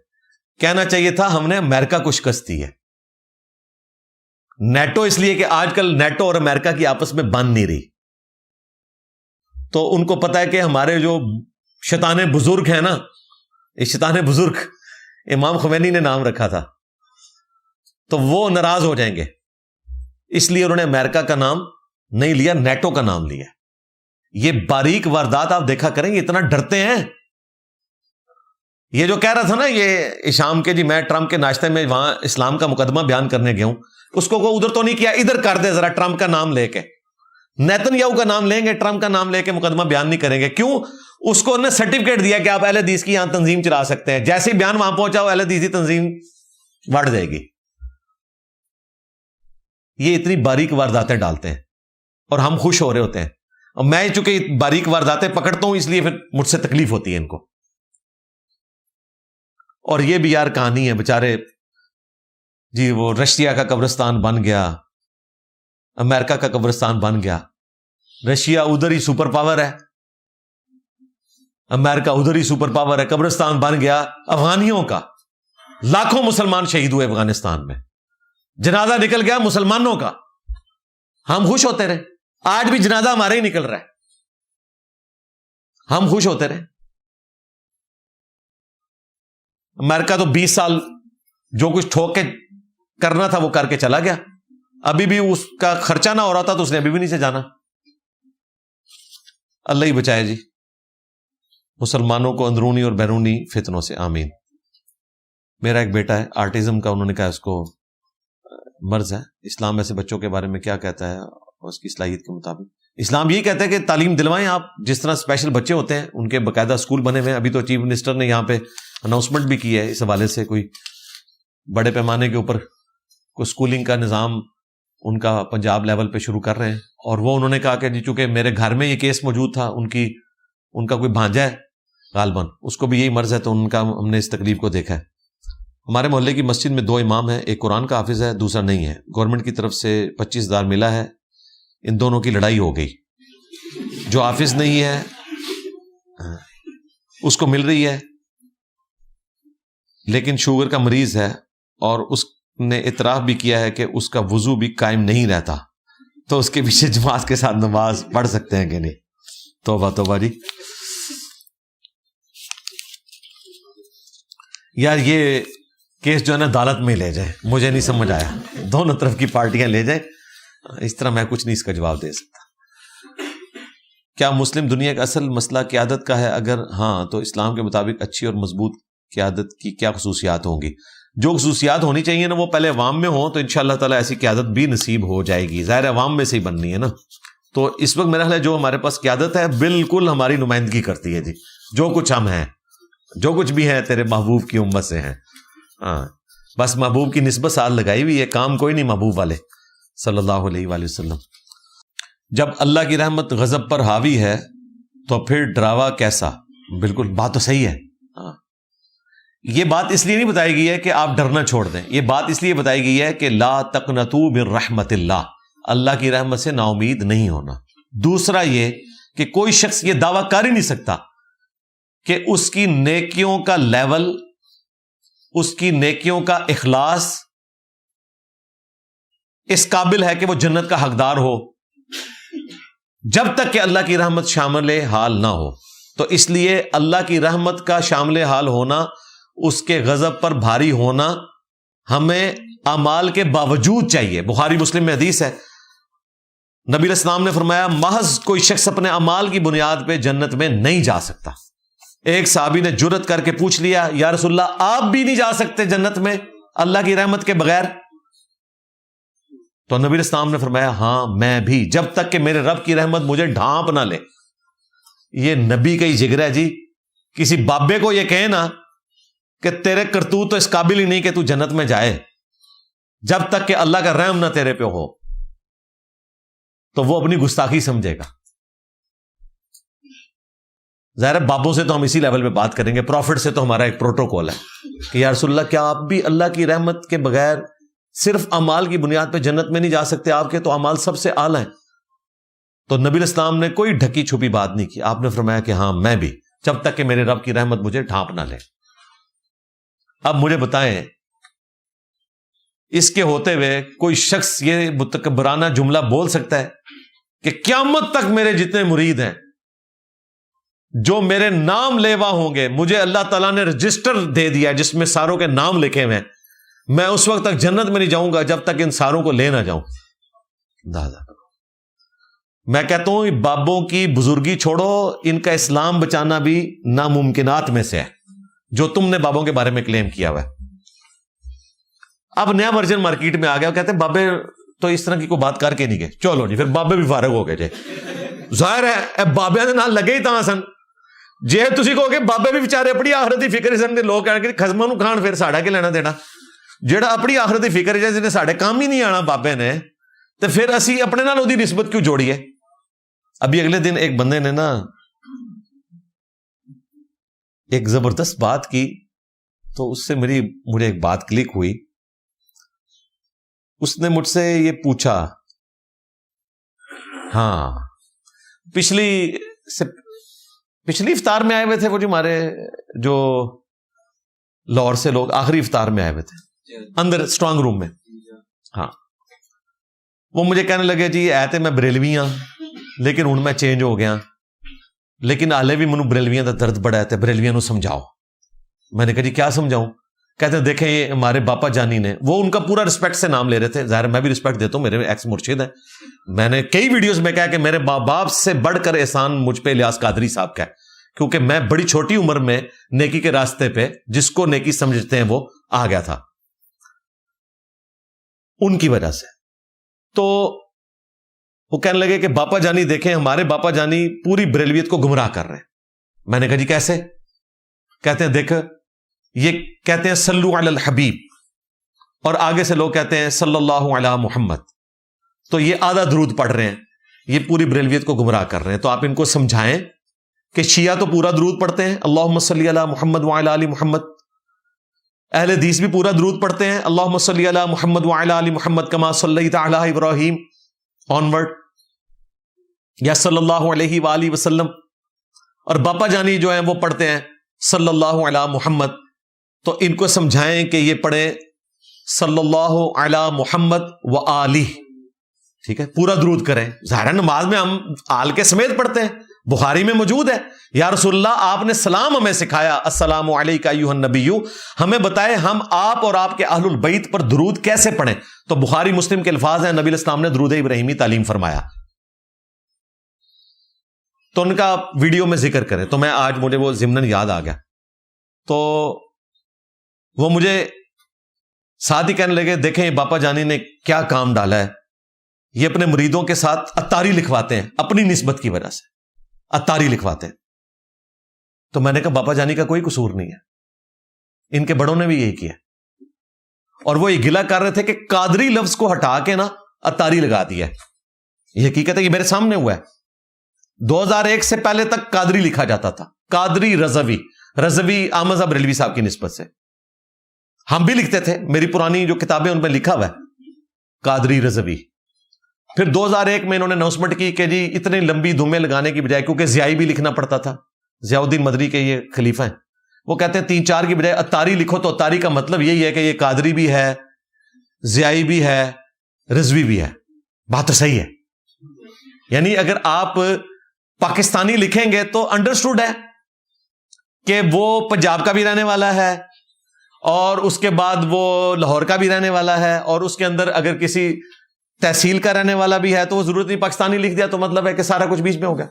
کہنا چاہیے تھا ہم نے امریکہ کو شکست دی ہے. نیٹو اس لیے کہ آج کل نیٹو اور امریکہ کی آپس میں بن نہیں رہی، تو ان کو پتا ہے کہ ہمارے جو شیطان بزرگ ہیں نا، یہ شیطان بزرگ امام خمینی نے نام رکھا تھا، تو وہ ناراض ہو جائیں گے، اس لیے انہوں نے امریکہ کا نام نہیں لیا، نیٹو کا نام لیا. یہ باریک واردات آپ دیکھا کریں، یہ اتنا ڈرتے ہیں. یہ جو کہہ رہا تھا نا یہ شام کے، جی میں ٹرمپ کے ناشتے میں وہاں اسلام کا مقدمہ بیان کرنے گیا ہوں، اس کو ادھر تو نہیں کیا، ادھر کر دے ذرا ٹرمپ کا نام لے کے. نیتن یاہو کا نام لیں گے، ٹرمپ کا نام لے کے مقدمہ بیان نہیں کریں گے. کیوں؟ اس کو انہوں نے سرٹیفکیٹ دیا کہ آپ اہل حدیث کی یہاں تنظیم چلا سکتے ہیں. جیسے ہی بیان وہاں پہنچا، وہ اہل حدیثی تنظیم بڑھ جائے گی. یہ اتنی باریک وارداتیں ڈالتے ہیں اور ہم خوش ہو رہے ہوتے ہیں. اور میں چونکہ باریک وارداتیں پکڑتا ہوں، اس لیے پھر مجھ سے تکلیف ہوتی ہے ان کو. اور یہ بھی یار کہانی ہے بیچارے، جی وہ رشیا کا قبرستان بن گیا، امریکہ کا قبرستان بن گیا. رشیا ادھر ہی سپر پاور ہے، امریکہ ادھر ہی سپر پاور ہے، قبرستان بن گیا افغانیوں کا. لاکھوں مسلمان شہید ہوئے افغانستان میں، جنازہ نکل گیا مسلمانوں کا، ہم خوش ہوتے رہے. آج بھی جنازہ ہمارے ہی نکل رہا ہے، ہم خوش ہوتے رہے. امریکہ تو 20 سال جو کچھ ٹھوک کے کرنا تھا وہ کر کے چلا گیا. ابھی بھی اس کا خرچہ نہ ہو رہا تھا تو اس نے ابھی بھی نہیں سے جانا. اللہ ہی بچائے جی مسلمانوں کو اندرونی اور بیرونی فتنوں سے، آمین. میرا ایک بیٹا ہے آرٹزم کا، انہوں نے کہا اس کو مرض ہے. اسلام ایسے بچوں کے بارے میں کیا کہتا ہے اور اس کی صلاحیت کے مطابق؟ اسلام یہی کہتا ہے کہ تعلیم دلوائیں آپ. جس طرح اسپیشل بچے ہوتے ہیں ان کے باقاعدہ اسکول بنے ہوئے ہیں. ابھی تو چیف منسٹر نے یہاں پہ اناؤنسمنٹ بھی کی ہے اس حوالے سے، کوئی بڑے پیمانے کے اوپر کوئی اسکولنگ کا نظام ان کا پنجاب لیول پہ شروع کر رہے ہیں. اور وہ انہوں نے کہا کہ جی چونکہ میرے گھر میں یہ کیس موجود تھا، ان کا کوئی بھانجا ہے غالباً، اس کو بھی یہی مرض ہے، تو ان کا ہم نے اس تکلیف کو دیکھا ہے. ہمارے محلے کی مسجد میں 2 امام ہیں، ایک قرآن کا حافظ ہے، دوسرا نہیں ہے. گورنمنٹ کی طرف سے 25,000 ملا ہے، ان دونوں کی لڑائی ہو گئی. جو حافظ نہیں ہے اس کو مل رہی ہے، لیکن شوگر کا مریض ہے اور اس نے اعتراف بھی کیا ہے کہ اس کا وضو بھی قائم نہیں رہتا، تو اس کے پیچھے جماعت کے ساتھ نماز پڑھ سکتے ہیں کہ نہیں؟ توبہ توبہ جی. یار یہ کیس جو ہے نا عدالت میں لے جائے، مجھے نہیں سمجھ آیا، دونوں طرف کی پارٹیاں لے جائیں. اس طرح میں کچھ نہیں اس کا جواب دے سکتا. کیا مسلم دنیا کا اصل مسئلہ قیادت کا ہے؟ اگر ہاں تو اسلام کے مطابق اچھی اور مضبوط قیادت کی کیا خصوصیات ہوں گی؟ جو خصوصیات ہونی چاہیے نا وہ پہلے عوام میں ہوں، تو انشاءاللہ تعالی ایسی قیادت بھی نصیب ہو جائے گی. ظاہر عوام میں سے ہی بننی ہے نا. تو اس وقت میرا خیال ہے جو ہمارے پاس قیادت ہے بالکل ہماری نمائندگی کرتی ہے جی. جو کچھ ہم ہیں، جو کچھ بھی ہیں تیرے محبوب کی امت سے ہیں. ہاں بس محبوب کی نسبت ساتھ لگائی ہوئی ہے، کام کوئی نہیں محبوب والے صلی اللہ علیہ وآلہ وسلم. جب اللہ کی رحمت غضب پر حاوی ہے تو پھر ڈراوا کیسا؟ بالکل بات تو صحیح ہے. ہاں یہ بات اس لیے نہیں بتائی گئی ہے کہ آپ ڈرنا چھوڑ دیں، یہ بات اس لیے بتائی گئی ہے کہ لا تقنطوا من رحمت اللہ، اللہ کی رحمت سے نا امید نہیں ہونا. دوسرا یہ کہ کوئی شخص یہ دعویٰ کر ہی نہیں سکتا کہ اس کی نیکیوں کا لیول، اس کی نیکیوں کا اخلاص اس قابل ہے کہ وہ جنت کا حقدار ہو جب تک کہ اللہ کی رحمت شامل حال نہ ہو. تو اس لیے اللہ کی رحمت کا شامل حال ہونا، اس کے غضب پر بھاری ہونا ہمیں اعمال کے باوجود چاہیے. بخاری مسلم میں حدیث ہے، نبی علیہ السلام نے فرمایا محض کوئی شخص اپنے اعمال کی بنیاد پہ جنت میں نہیں جا سکتا. ایک صحابی نے جرت کر کے پوچھ لیا یا رسول اللہ آپ بھی نہیں جا سکتے جنت میں اللہ کی رحمت کے بغیر؟ تو نبی علیہ السلام نے فرمایا ہاں میں بھی، جب تک کہ میرے رب کی رحمت مجھے ڈھانپ نہ لے. یہ نبی کا ہی جگر ہے جی. کسی بابے کو یہ کہے نا کہ تیرے کرتوت تو اس قابل ہی نہیں کہ تو جنت میں جائے، جب تک کہ اللہ کا رحم نہ تیرے پہ ہو تو وہ اپنی گستاخی سمجھے گا. ظاہر ہے بابوں سے تو ہم اسی لیول پہ بات کریں گے، پروفٹ سے تو ہمارا ایک پروٹوکول ہے کہ یا رسول اللہ کیا آپ بھی اللہ کی رحمت کے بغیر صرف اعمال کی بنیاد پہ جنت میں نہیں جا سکتے؟ آپ کے تو اعمال سب سے اعلی ہیں. تو نبی علیہ السلام نے کوئی ڈھکی چھپی بات نہیں کی. آپ نے فرمایا کہ ہاں میں بھی، جب تک کہ میرے رب کی رحمت مجھے ڈھانپ نہ لے. اب مجھے بتائیں اس کے ہوتے ہوئے کوئی شخص یہ متکبرانہ جملہ بول سکتا ہے کہ قیامت تک میرے جتنے مرید ہیں جو میرے نام لیوا ہوں گے، مجھے اللہ تعالیٰ نے رجسٹر دے دیا جس میں ساروں کے نام لکھے ہوئے ہیں، میں اس وقت تک جنت میں نہیں جاؤں گا جب تک ان ساروں کو لے نہ جاؤں؟ دادا میں کہتا ہوں بابوں کی بزرگی چھوڑو، ان کا اسلام بچانا بھی ناممکنات میں سے ہے جو تم نے بابوں کے بارے میں کلیم کیا ہوا ہے. اب نیا ورژن مارکیٹ میں آ گیا، کہتے ہیں بابے تو اس طرح کی کوئی بات کر کے نہیں گئے. چلو جی پھر بابے بھی فارغ ہو گئے جی. ظاہر ہے بابے کے نال لگے ہی تاں سن جے تسی کہو کہ بابے بھی بیچارے اپنی آخرت دی فکر سن دے، لوگ کہنے کہ خزماں نوں کھان پھر ساڈا کی لینا دینا. جیڑا اپنی آخرت دی فکر ہے جس نے ساڈے کام ہی نہیں آنا بابے نے، تو پھر اسی اپنے نال اودی نسبت کیوں جوڑیے؟ ابھی اگلے دن ایک بندے نے نا ایک زبردست بات کی تو اس سے مجھے ایک بات کلک ہوئی. اس نے مجھ سے یہ پوچھا، ہاں پچھلی افطار میں آئے ہوئے تھے وہ جو ہمارے جو لاہور سے لوگ آخری افطار میں آئے ہوئے تھے اندر اسٹرانگ روم میں. ہاں وہ مجھے کہنے لگے جی ایتے میں بریلوی ہاں لیکن ہوں میں چینج ہو گیا، لیکن ہالے بھی منو بریلویاں دا درد بڑا ہے، بریلویاں نو سمجھاؤ. میں نے کہا جی کیا سمجھاؤں؟ کہتے ہیں دیکھیں یہ ہمارے باپا جانی نے، وہ ان کا پورا رسپیکٹ سے نام لے رہے تھے، ظاہر میں بھی رسپیکٹ دیتا ہوں، میرے ایکس مرشد ہیں. میں نے کئی ویڈیوز میں کہا کہ میرے باپ سے بڑھ کر احسان مجھ پہ الیاس قادری صاحب کا ہے، کیونکہ میں بڑی چھوٹی عمر میں نیکی کے راستے پہ جس کو نیکی سمجھتے ہیں وہ آ گیا تھا ان کی وجہ سے. تو وہ کہنے لگے کہ باپا جانی دیکھیں ہمارے باپا جانی پوری بریلویت کو گمراہ کر رہے ہیں. میں نے کہا جی کیسے؟ کہتے ہیں دیکھ یہ کہتے ہیں صلو علی الحبیب اور آگے سے لوگ کہتے ہیں صلی اللہ علی محمد، تو یہ آدھا درود پڑھ رہے ہیں، یہ پوری بریلویت کو گمراہ کر رہے ہیں. تو آپ ان کو سمجھائیں کہ شیعہ تو پورا درود پڑھتے ہیں اللہم صلی علی محمد وعلی آل محمد، اہل حدیث بھی پورا درود پڑھتے ہیں اللہم صلی علی محمد وعلی آل محمد کما صلیت علی ابراہیم آنورڈ یا صلی اللہ علیہ وآلہ وسلم، اور باپا جانی جو ہیں وہ پڑھتے ہیں صلی اللہ علی محمد. تو ان کو سمجھائیں کہ یہ پڑھیں صلی اللہ علی محمد و آلہ، ٹھیک ہے، پورا درود کریں. ظاہر نماز میں ہم آل کے سمیت پڑھتے ہیں، بخاری میں موجود ہے یا رسول اللہ آپ نے سلام ہمیں سکھایا السلام علیکہ ایھا النبی، ہمیں بتائے ہم آپ اور آپ کے اہل البیت پر درود کیسے پڑھیں. تو بخاری مسلم کے الفاظ ہیں، نبی علیہ السلام نے درود ابراہیمی تعلیم فرمایا. تو ان کا ویڈیو میں ذکر کریں. تو میں آج مجھے وہ ضمناً یاد آ گیا، تو وہ مجھے ساتھ ہی کہنے لگے دیکھیں باپا جانی نے کیا کام ڈالا ہے، یہ اپنے مریدوں کے ساتھ اتاری لکھواتے ہیں اپنی نسبت کی وجہ سے، اتاری لکھواتے ہیں. تو میں نے کہا باپا جانی کا کوئی قصور نہیں ہے، ان کے بڑوں نے بھی یہی کیا. اور وہ یہ گلہ کر رہے تھے کہ قادری لفظ کو ہٹا کے نا اتاری لگا دیا ہے. یہ حقیقت ہے، یہ میرے سامنے ہوا ہے. 2001 سے پہلے تک قادری لکھا جاتا تھا، قادری رضوی احمد بریلوی صاحب کی نسبت سے. ہم بھی لکھتے تھے، میری پرانی جو کتابیں ان میں لکھا ہوا ہے قادری رضوی. پھر 2001 میں انہوں نے اناؤنسمنٹ کی کہ جی اتنے لمبی دھومیں لگانے کی بجائے، کیونکہ ضیائی بھی لکھنا پڑتا تھا، ضیاء الدین مدری کے یہ خلیفہ ہیں، وہ کہتے ہیں 3-4 کی بجائے اتاری لکھو. تو اتاری کا مطلب یہی ہے کہ یہ قادری بھی ہے، ضیائی بھی ہے، رضوی بھی ہے. بات تو صحیح ہے. یعنی اگر آپ پاکستانی لکھیں گے تو انڈرسٹوڈ ہے کہ وہ پنجاب کا بھی رہنے والا ہے اور اس کے بعد وہ لاہور کا بھی رہنے والا ہے، اور اس کے اندر اگر کسی تحصیل کا رہنے والا بھی ہے تو وہ ضرورت نہیں پاکستانی لکھ دیا تو مطلب ہے کہ سارا کچھ بیچ میں ہو گیا.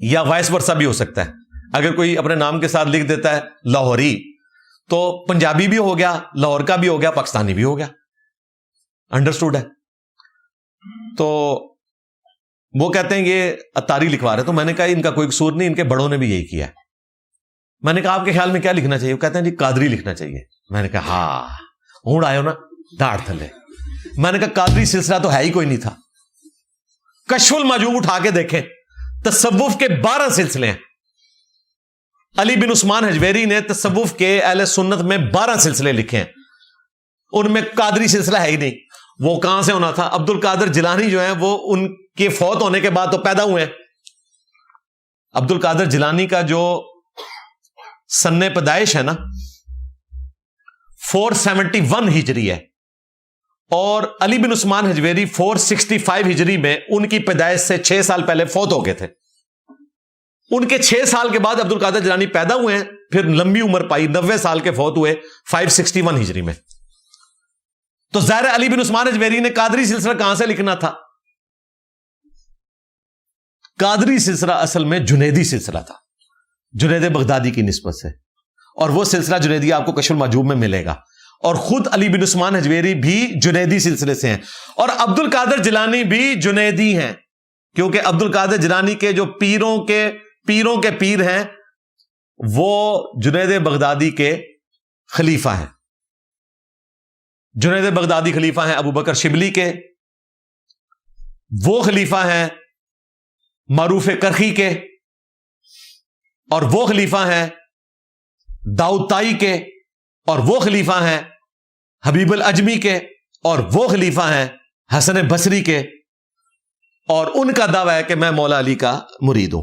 یا وائس ورثہ بھی ہو سکتا ہے. اگر کوئی اپنے نام کے ساتھ لکھ دیتا ہے لاہوری تو پنجابی بھی ہو گیا, لاہور کا بھی ہو گیا, پاکستانی بھی ہو گیا. انڈرسٹوڈ ہے. تو وہ کہتے ہیں یہ اتاری لکھوا رہے. تو میں نے کہا ان کا کوئی قصور نہیں, ان کے بڑوں نے بھی یہی کیا ہے. میں نے کہا آپ کے خیال میں کیا لکھنا چاہیے؟ وہ کہتے ہیں جی قادری لکھنا چاہیے. میں نے کہا ہاں ہوں آئے ہو نا ڈاڑھ تھلے. میں نے کہا قادری سلسلہ تو ہے ہی کوئی نہیں تھا. کشف المحجوب اٹھا کے دیکھیں, تصوف کے 12 سلسلے ہیں. علی بن عثمان حجویری نے تصوف کے اہل سنت میں 12 سلسلے لکھے ہیں, ان میں قادری سلسلہ ہے ہی نہیں. وہ کہاں سے ہونا تھا؟ عبد القادر جیلانی جو ہیں وہ ان کے فوت ہونے کے بعد تو پیدا ہوئے ہیں. عبد القادر جیلانی کا جو سن پیدائش ہے نا 471 ہجری ہے, اور علی بن عثمان حجویری 465 ہجری میں ان کی پیدائش سے 6 سال پہلے فوت ہو گئے تھے. ان کے 6 سال کے بعد عبد القادر جیلانی پیدا ہوئے ہیں, پھر لمبی عمر پائی, 90 سال کے فوت ہوئے 561 ہجری میں. تو ظاہر علی بن عثمان حجویری نے قادری سلسلہ کہاں سے لکھنا تھا؟ قادری سلسلہ اصل میں جنیدی سلسلہ تھا, جنید بغدادی کی نسبت سے, اور وہ سلسلہ جنیدی آپ کو کشف المحجوب میں ملے گا. اور خود علی بن عثمان حجویری بھی جنیدی سلسلے سے ہیں, اور عبد القادر جیلانی بھی جنیدی ہیں, کیونکہ عبد القادر جیلانی کے جو پیروں کے پیر ہیں وہ جنید بغدادی کے خلیفہ ہیں. جنید بغدادی خلیفہ ہیں ابو بکر شبلی کے, وہ خلیفہ ہیں معروف کرخی کے, اور وہ خلیفہ ہیں داؤد طائی کے, اور وہ خلیفہ ہیں حبیب العجمی کے, اور وہ خلیفہ ہیں حسن بصری کے, اور ان کا دعویٰ ہے کہ میں مولا علی کا مرید ہوں.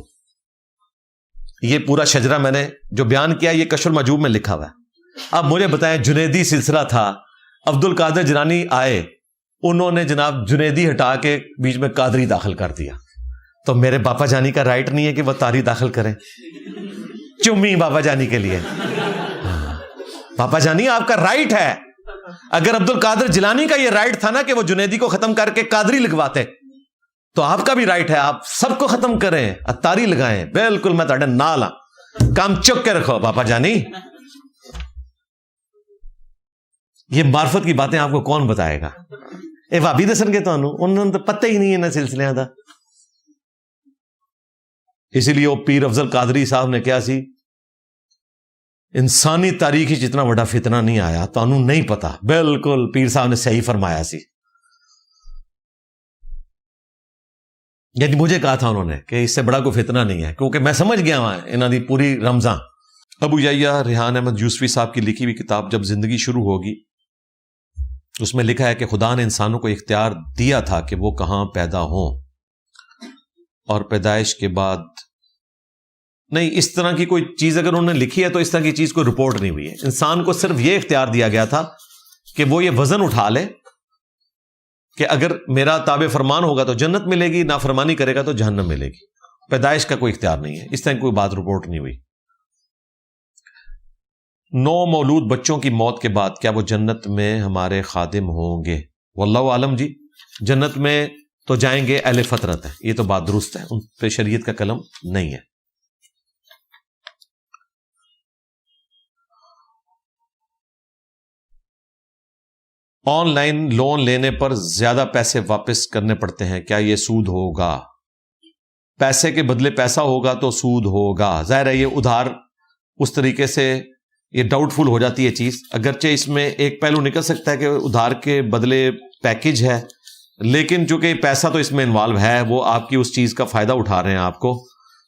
یہ پورا شجرہ میں نے جو بیان کیا یہ کشف المحجوب میں لکھا ہوا ہے. اب مجھے بتائیں, جنیدی سلسلہ تھا, عبد القادر جیلانی آئے, انہوں نے جناب جنیدی ہٹا کے بیچ میں قادری داخل کر دیا, تو میرے باپا جانی کا رائٹ نہیں ہے کہ وہ تاری داخل کریں؟ چمی بابا جانی کے لیے. بابا جانی آپ کا رائٹ ہے. اگر عبد القادر جیلانی کا یہ رائٹ تھا نا کہ وہ جنیدی کو ختم کر کے قادری لگواتے, تو آپ کا بھی رائٹ ہے, آپ سب کو ختم کریں, اتاری لگائیں. بالکل میں تھوڑے نال ہاں, کام چک کے رکھو بابا جانی. یہ معرفت کی باتیں آپ کو کون بتائے گا؟ اے بھابی دسن کے تو انہوں نے تو پتہ ہی نہیں ہے نا سلسلے دا. اسی لیے وہ پیر افضل قادری صاحب نے کیا سی, انسانی تاریخ جتنا بڑا فتنہ نہیں آیا تو انہوں نہیں پتا. بالکل پیر صاحب نے صحیح فرمایا سی. یعنی مجھے کہا تھا انہوں نے کہ اس سے بڑا کوئی فتنہ نہیں ہے, کیونکہ میں سمجھ گیا وہاں انہوں دی پوری رمضان. ابو یحییٰ ریحان احمد یوسفی صاحب کی لکھی ہوئی کتاب جب زندگی شروع ہوگی, اس میں لکھا ہے کہ خدا نے انسانوں کو اختیار دیا تھا کہ وہ کہاں پیدا ہوں, اور پیدائش کے بعد نہیں, اس طرح کی کوئی چیز اگر انہوں نے لکھی ہے تو اس طرح کی چیز کوئی رپورٹ نہیں ہوئی ہے. انسان کو صرف یہ اختیار دیا گیا تھا کہ وہ یہ وزن اٹھا لے کہ اگر میرا تابع فرمان ہوگا تو جنت ملے گی, نافرمانی کرے گا تو جہنم ملے گی. پیدائش کا کوئی اختیار نہیں ہے, اس طرح کوئی بات رپورٹ نہیں ہوئی. 9 مولود بچوں کی موت کے بعد کیا وہ جنت میں ہمارے خادم ہوں گے؟ واللہ عالم. جی جنت میں تو جائیں گے اہل فطرت ہے, یہ تو بات درست ہے, ان پہ شریعت کا قلم نہیں ہے. آن لائن لون لینے پر زیادہ پیسے واپس کرنے پڑتے ہیں, کیا یہ سود ہوگا؟ پیسے کے بدلے پیسہ ہوگا تو سود ہوگا. ظاہر ہے یہ ادھار اس طریقے سے یہ ڈاؤٹ فل ہو جاتی ہے چیز, اگرچہ اس میں ایک پہلو نکل سکتا ہے کہ ادھار کے بدلے پیکج ہے, لیکن چونکہ پیسہ تو اس میں انوالو ہے, وہ آپ کی اس چیز کا فائدہ اٹھا رہے ہیں آپ کو,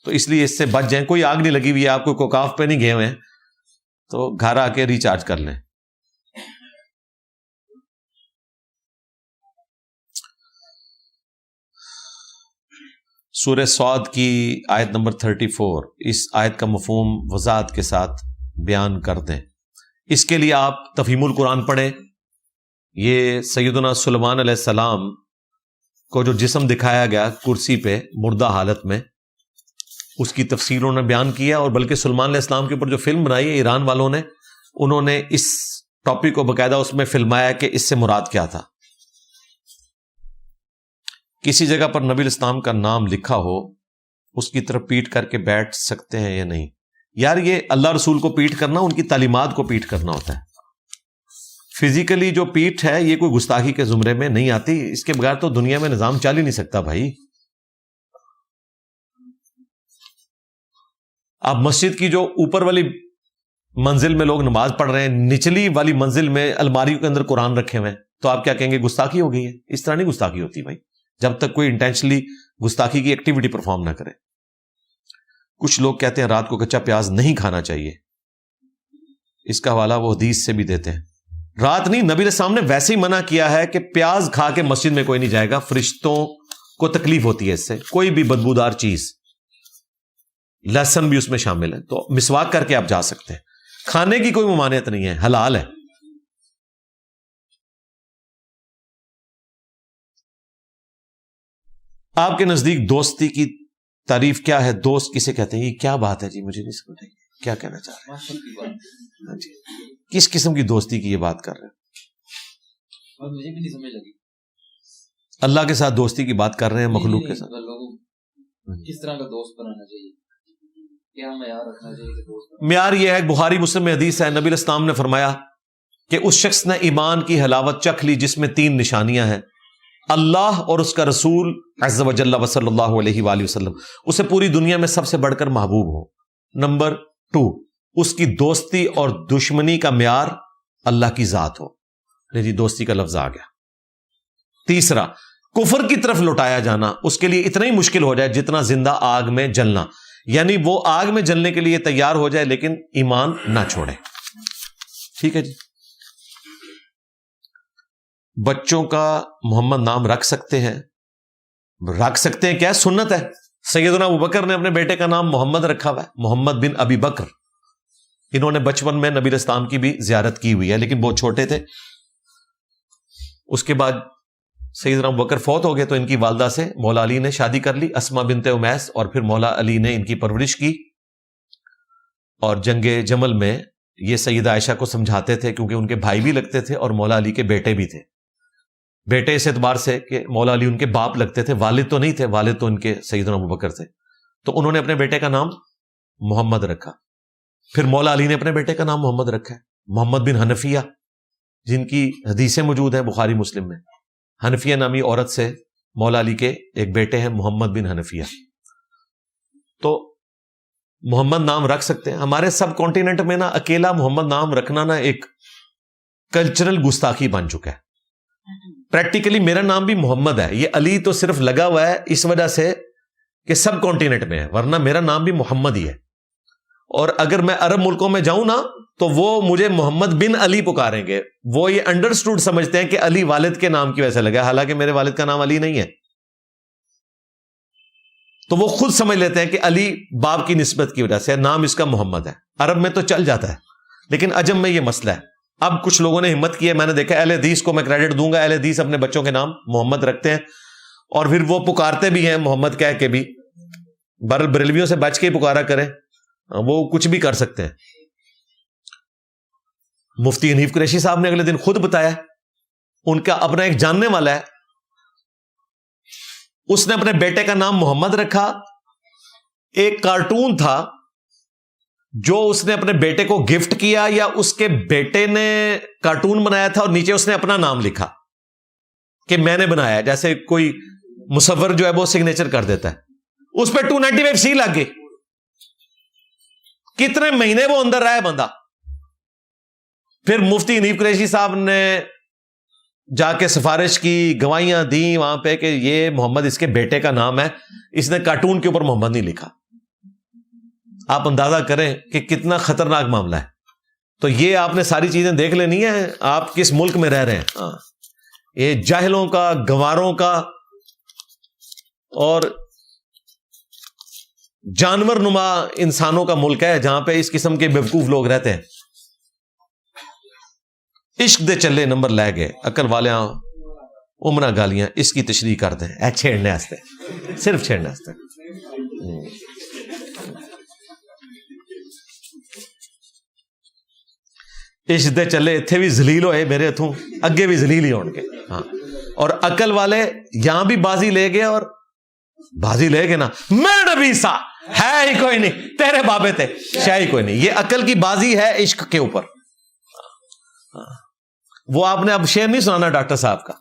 تو اس لیے اس سے بچ جائیں. کوئی آگ نہیں لگی ہوئی ہے, آپ کو کوکاف پہ نہیں گئے ہوئے ہیں, تو گھر آ کے ریچارج کر لیں. سورہ صاد کی آیت نمبر 34, اس آیت کا مفہوم وضاحت کے ساتھ بیان کر دیں. اس کے لیے آپ تفہیم القرآن پڑھیں. یہ سیدنا سلیمان علیہ السلام کو جو جسم دکھایا گیا کرسی پہ مردہ حالت میں, اس کی تفسیر انہوں نے بیان کیا, اور بلکہ سلیمان علیہ السلام کے اوپر جو فلم بنائی ہے ایران والوں نے, انہوں نے اس ٹاپک کو باقاعدہ اس میں فلمایا کہ اس سے مراد کیا تھا. کسی جگہ پر نبی اسلام کا نام لکھا ہو اس کی طرف پیٹ کر کے بیٹھ سکتے ہیں یا نہیں؟ یار یہ اللہ رسول کو پیٹ کرنا ان کی تعلیمات کو پیٹ کرنا ہوتا ہے. فزیکلی جو پیٹ ہے یہ کوئی گستاخی کے زمرے میں نہیں آتی. اس کے بغیر تو دنیا میں نظام چل ہی نہیں سکتا بھائی. آپ مسجد کی جو اوپر والی منزل میں لوگ نماز پڑھ رہے ہیں, نچلی والی منزل میں الماریوں کے اندر قرآن رکھے ہوئے ہیں, تو آپ کیا کہیں گے؟ گستاخی ہو گئی ہے. اس طرح نہیں گستاخی ہوتی بھائی, جب تک کوئی انٹینشنلی گستاخی کی ایکٹیویٹی پرفارم نہ کرے. کچھ لوگ کہتے ہیں رات کو کچا پیاز نہیں کھانا چاہیے, اس کا حوالہ وہ حدیث سے بھی دیتے ہیں. رات نہیں, نبی علیہ السلام نے ویسے ہی منع کیا ہے کہ پیاز کھا کے مسجد میں کوئی نہیں جائے گا, فرشتوں کو تکلیف ہوتی ہے اس سے. کوئی بھی بدبودار چیز, لہسن بھی اس میں شامل ہے, تو مسواک کر کے آپ جا سکتے ہیں. کھانے کی کوئی ممانعت نہیں ہے, حلال ہے. آپ کے نزدیک دوستی کی تعریف کیا ہے؟ دوست کسے کہتے ہیں؟ یہ کیا بات ہے جی, مجھے نہیں سمجھ, کیا کہنا چاہ رہے ہیں جی؟ کس قسم کی دوستی کی یہ بات کر رہے ہیں؟ مجھے بھی نہیں سمجھ لگی. اللہ کے ساتھ دوستی کی بات کر رہے ہیں, مخلوق کے ساتھ کس طرح کا دوست بنانا چاہیے, کیا معیار رکھنا چاہیے کہ دوست؟ معیار یہ ہے, بخاری مسلم میں حدیث ہے, نبی علیہ السلام نے فرمایا کہ اس شخص نے ایمان کی حلاوت چکھ لی جس میں 3 نشانیاں ہیں. اللہ اور اس کا رسول عز و جل و صلی اللہ علیہ وآلہ وسلم اسے پوری دنیا میں سب سے بڑھ کر محبوب ہو. نمبر 2, اس کی دوستی اور دشمنی کا معیار اللہ کی ذات ہو. جی دوستی کا لفظ آ گیا. تیسرا, کفر کی طرف لوٹایا جانا اس کے لیے اتنا ہی مشکل ہو جائے جتنا زندہ آگ میں جلنا, یعنی وہ آگ میں جلنے کے لیے تیار ہو جائے لیکن ایمان نہ چھوڑے. ٹھیک ہے جی. بچوں کا محمد نام رکھ سکتے ہیں؟ رکھ سکتے ہیں, کیا سنت ہے. سیدنا ابوبکر نے اپنے بیٹے کا نام محمد رکھا ہوا ہے, محمد بن ابی بکر. انہوں نے بچپن میں نبی اسلام کی بھی زیارت کی ہوئی ہے لیکن بہت چھوٹے تھے. اس کے بعد سیدنا ابوبکر فوت ہو گئے تو ان کی والدہ سے مولا علی نے شادی کر لی, اسما بنت امیس, اور پھر مولا علی نے ان کی پرورش کی. اور جنگ جمل میں یہ سیدہ عائشہ کو سمجھاتے تھے کیونکہ ان کے بھائی بھی لگتے تھے اور مولا علی کے بیٹے بھی تھے. بیٹے اس اعتبار سے کہ مولا علی ان کے باپ لگتے تھے, والد تو نہیں تھے, والد تو ان کے سیدنا ابوبکر تھے. تو انہوں نے اپنے بیٹے کا نام محمد رکھا. پھر مولا علی نے اپنے بیٹے کا نام محمد رکھا ہے, محمد بن حنفیہ, جن کی حدیثیں موجود ہیں بخاری مسلم میں. حنفیہ نامی عورت سے مولا علی کے ایک بیٹے ہیں محمد بن حنفیہ. تو محمد نام رکھ سکتے ہیں. ہمارے سب کانٹیننٹ میں نا اکیلا محمد نام رکھنا نا ایک کلچرل گستاخی بن چکا ہے. پریکٹیکلی میرا نام بھی محمد ہے, یہ علی تو صرف لگا ہوا ہے اس وجہ سے کہ سب کانٹیننٹ میں ہے, ورنہ میرا نام بھی محمد ہی ہے. اور اگر میں عرب ملکوں میں جاؤں نا تو وہ مجھے محمد بن علی پکاریں گے. وہ یہ انڈرسٹوڈ سمجھتے ہیں کہ علی والد کے نام کی وجہ سے لگا, حالانکہ میرے والد کا نام علی نہیں ہے. تو وہ خود سمجھ لیتے ہیں کہ علی باپ کی نسبت کی وجہ سے نام اس کا محمد ہے. عرب میں تو چل جاتا ہے لیکن عجم میں یہ مسئلہ ہے. اب کچھ لوگوں نے ہمت کی ہے, میں نے دیکھا اہل حدیث کو میں کریڈٹ دوں گا, اہل حدیث اپنے بچوں کے نام محمد رکھتے ہیں اور پھر وہ پکارتے بھی ہیں محمد کہہ کے بھی. بریلویوں سے بچ کے ہی پکارا کریں, وہ کچھ بھی کر سکتے ہیں. مفتی حنیف قریشی صاحب نے اگلے دن خود بتایا, ان کا اپنا ایک جاننے والا ہے, اس نے اپنے بیٹے کا نام محمد رکھا. ایک کارٹون تھا جو اس نے اپنے بیٹے کو گفٹ کیا, یا اس کے بیٹے نے کارٹون بنایا تھا اور نیچے اس نے اپنا نام لکھا کہ میں نے بنایا, جیسے کوئی مصور جو ہے وہ سگنیچر کر دیتا ہے. اس پہ 295 سی لگ گئی. کتنے مہینے وہ اندر رہا ہے بندہ. پھر مفتی حنیف قریشی صاحب نے جا کے سفارش کی, گواہیاں دیں وہاں پہ کہ یہ محمد اس کے بیٹے کا نام ہے, اس نے کارٹون کے اوپر محمد نہیں لکھا. آپ اندازہ کریں کہ کتنا خطرناک معاملہ ہے. تو یہ آپ نے ساری چیزیں دیکھ لینی ہیں. آپ کس ملک میں رہ رہے ہیں. ہاں, یہ جاہلوں کا, گواروں کا اور جانور نما انسانوں کا ملک ہے جہاں پہ اس قسم کے بیوقوف لوگ رہتے ہیں. عشق دے چلے نمبر لے گئے, عقل والیاں عمرہ گالیاں, اس کی تشریح کر دیں اے چھیڑنے واسطے, صرف چھیڑنے واسطے. عشق دے چلے اتھے بھی ذلیل ہوئے میرے ہتھوں, اگے بھی ذلیل ہی ہون گے. ہاں, اور عقل والے یہاں بھی بازی لے گئے, اور بازی لے گئے نا, میں نبی سا ہے ہی کوئی نہیں, تیرے بابے تھے شے ہی کوئی نہیں. یہ عقل کی بازی ہے عشق کے اوپر. وہ آپ نے اب شعر نہیں سنانا ڈاکٹر صاحب کا,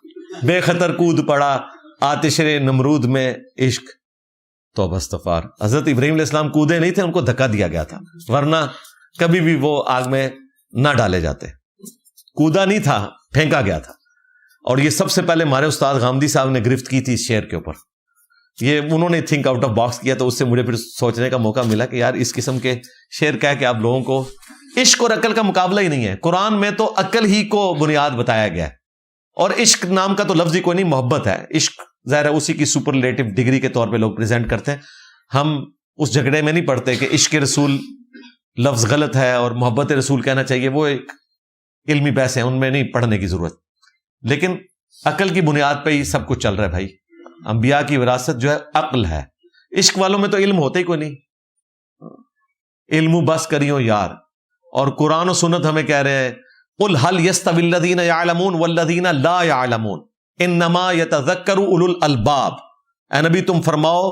بے خطر کود پڑا آتش نمرود میں عشق. توبہ استغفار, حضرت ابراہیم علیہ السلام کودے نہیں تھے, ان کو دھکا دیا گیا تھا, ورنہ کبھی بھی وہ آگ میں نہ ڈالے جاتے. کودا نہیں تھا, پھینکا گیا تھا. اور یہ سب سے پہلے ہمارے استاد غامدی صاحب نے گرفت کی تھی اس شعر کے اوپر. یہ انہوں نے تھنک آؤٹ آف باکس کیا, تو اس سے مجھے پھر سوچنے کا موقع ملا کہ یار اس قسم کے شعر کہہ کہ آپ لوگوں کو عشق اور عقل کا مقابلہ ہی نہیں ہے. قرآن میں تو عقل ہی کو بنیاد بتایا گیا ہے, اور عشق نام کا تو لفظ ہی کوئی نہیں, محبت ہے. عشق ظاہر ہے اسی کی سپرلیٹو ڈگری کے طور پہ لوگ پریزنٹ کرتے ہیں. ہم اس جھگڑے میں نہیں پڑتے کہ عشق رسول لفظ غلط ہے اور محبت رسول کہنا چاہیے, وہ ایک علمی بحث ہیں, ان میں نہیں پڑھنے کی ضرورت. لیکن عقل کی بنیاد پہ ہی سب کچھ چل رہا ہے بھائی. انبیاء کی وراثت جو ہے عقل ہے. عشق والوں میں تو علم ہوتا ہی کوئی نہیں, علم بس کریو یار. اور قرآن و سنت ہمیں کہہ رہے ہیں قل هل يستوي الذين يعلمون والذين لا يعلمون انما يتذكر اولو الالباب. اے نبی تم فرماؤ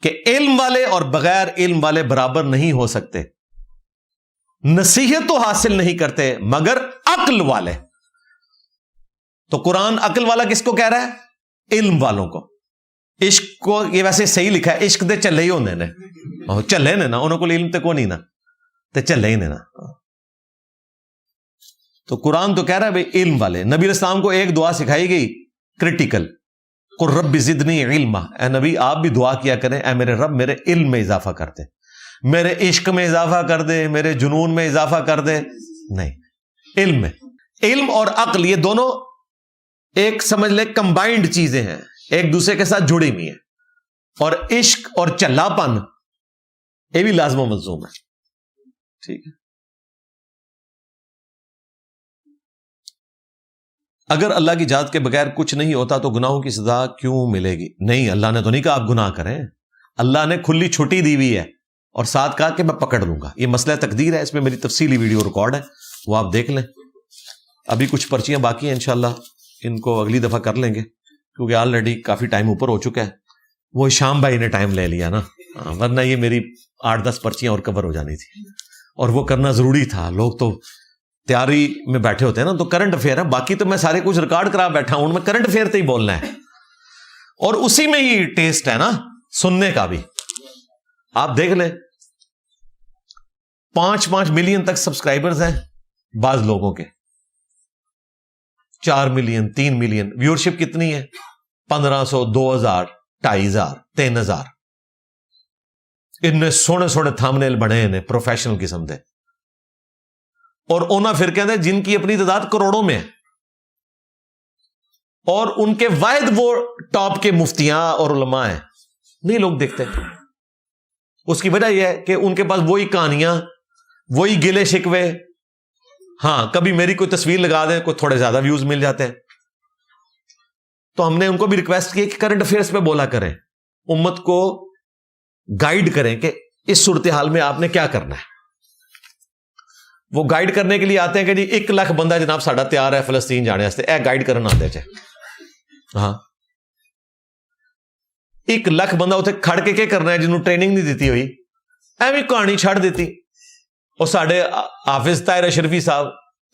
کہ علم والے اور بغیر علم والے برابر نہیں ہو سکتے, نصیحت تو حاصل نہیں کرتے مگر عقل والے. تو قرآن عقل والا کس کو کہہ رہا ہے؟ علم والوں کو. عشق کو یہ ویسے صحیح لکھا ہے, عشق دے چلے ہی ہونے نے, چلے نے نا, انہوں کو علم تے کو نہیں نا, تے چلے ہی نے نا. تو قرآن تو کہہ رہا ہے بھائی علم والے. نبی علیہ السلام کو ایک دعا سکھائی گئی کرٹیکل, قل رب زدنی علما. اے نبی آپ بھی دعا کیا کریں, اے میرے رب میرے علم میں اضافہ کر دے, میرے عشق میں اضافہ کر دے, میرے جنون میں اضافہ کر دے. نہیں, علم میں. علم اور عقل یہ دونوں ایک سمجھ لے کمبائنڈ چیزیں ہیں, ایک دوسرے کے ساتھ جڑی ہوئی ہیں. اور عشق اور چلا پن یہ بھی لازم و ملزوم ہے. ٹھیک ہے. اگر اللہ کی اجازت کے بغیر کچھ نہیں ہوتا تو گناہوں کی سزا کیوں ملے گی؟ نہیں, اللہ نے تو نہیں کہا آپ گناہ کریں, اللہ نے کھلی چھٹی دی ہوئی ہے اور ساتھ کہا کہ میں پکڑ لوں گا. یہ مسئلہ تقدیر ہے, اس میں میری تفصیلی ویڈیو ریکارڈ ہے, وہ آپ دیکھ لیں. ابھی کچھ پرچیاں باقی ہیں, انشاءاللہ ان کو اگلی دفعہ کر لیں گے, کیونکہ آلریڈی کافی ٹائم اوپر ہو چکا ہے. وہ شام بھائی نے ٹائم لے لیا نا, ورنہ یہ میری 8-10 پرچیاں اور کور ہو جانی تھی, اور وہ کرنا ضروری تھا. لوگ تو تیاری میں بیٹھے ہوتے ہیں نا, تو کرنٹ افیئر ہے, باقی تو میں سارے کچھ ریکارڈ کرا بیٹھا ہوں, میں کرنٹ افیئر سے ہی بولنا ہے, اور اسی میں ہی ٹیسٹ ہے نا سننے کا بھی. آپ دیکھ لیں 5 ملین تک سبسکرائبرز ہیں بعض لوگوں کے, 4 ملین 3 ملین. ویورشپ کتنی ہے؟ 1500 2000 2500 3000. اتنے سونے سونے تھامنیل بنے ہیں پروفیشنل قسم دے, اور اونا پھر کہتے ہیں جن کی اپنی تعداد کروڑوں میں ہے, اور ان کے واحد وہ ٹاپ کے مفتیاں اور علماء ہیں, نہیں لوگ دیکھتے. اس کی وجہ یہ ہے کہ ان کے پاس وہی کہانیاں, وہی گلے شکوے. ہاں کبھی میری کوئی تصویر لگا دیں, کوئی تھوڑے زیادہ ویوز مل جاتے ہیں. تو ہم نے ان کو بھی ریکویسٹ کی کہ کرنٹ افیئرس پہ بولا کریں, امت کو گائیڈ کریں کہ اس صورتحال میں آپ نے کیا کرنا ہے. وہ گائیڈ کرنے کے لیے آتے ہیں کہ جی 1 لاکھ بندہ جناب ساڈا تیار ہے فلسطین جانے واسطے, اے گائیڈ کرنا آتے چاہے. ہاں 1 لاکھ بندہ اتنے کھڑ کے کیا کرنا ہے جنہوں ٹریننگ نہیں دیتی ہوئی, ایویں کہانی چھڑ دیتی. اور ساڈے حافظ طاہر اشرفی صاحب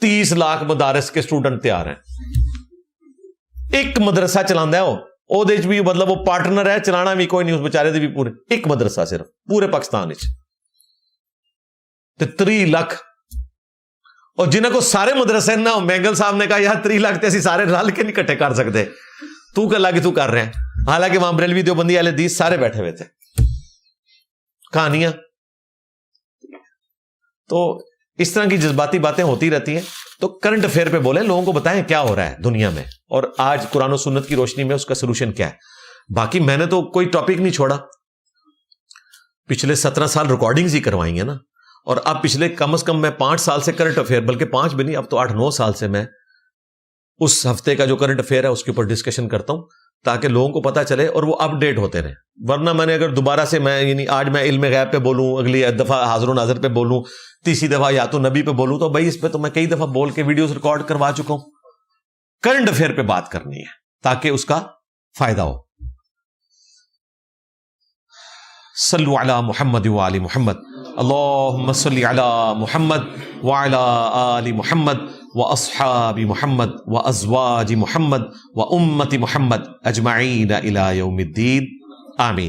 30 لاکھ مدارس کے اسٹوڈنٹ تیار ہیں. ایک مدرسہ چلانا ہے وہ بھی, مطلب وہ پارٹنر ہے, چلانا بھی کوئی نہیں اس بیچارے دے بھی پورے, ایک مدرسہ صرف پورے پاکستان 3 لاکھ. اور جنہیں کو سارے مدرسے نہ, مینگل صاحب نے کہا یار 3 لاکھ اسی سارے رل کے نہیں کٹھے کر سکتے, تو کر لگے تو کر رہے ہیں. حالانکہ وہاں بریلوی دیوبندی اہل حدیث سارے بیٹھے ہوئے تھے. کہانیاں تو اس طرح کی جذباتی باتیں ہوتی رہتی ہیں. تو کرنٹ افیئر پہ بولیں, لوگوں کو بتائیں کیا ہو رہا ہے دنیا میں, اور آج قرآن و سنت کی روشنی میں اس کا سلوشن کیا ہے. باقی میں نے تو کوئی ٹاپک نہیں چھوڑا, پچھلے 17 سال ریکارڈنگز ہی کروائی ہیں نا. اور اب پچھلے کم از کم میں 5 سال سے کرنٹ افیئر, بلکہ 5 بھی نہیں, اب تو 8-9 سال سے میں اس ہفتے کا جو کرنٹ افیئر ہے اس کے اوپر ڈسکشن کرتا ہوں, تاکہ لوگوں کو پتا چلے اور وہ اپ ڈیٹ ہوتے رہیں. ورنہ میں نے اگر دوبارہ سے میں یعنی آج میں علم غیب پہ بولوں, اگلی دفعہ حاضر و ناظر پہ بولوں, تیسری دفعہ یا تو نبی پہ بولوں, تو بھائی اس پہ تو میں کئی دفعہ بول کے ویڈیوز ریکارڈ کروا چکا ہوں. کرنٹ افیئر پہ بات کرنی ہے تاکہ اس کا فائدہ ہو. صلو علی محمد وآل محمد. اللہم صلی علی محمد وعلی آل محمد واصحاب محمد وازواج محمد وامت محمد اجمعین الی یوم الدین. آمین.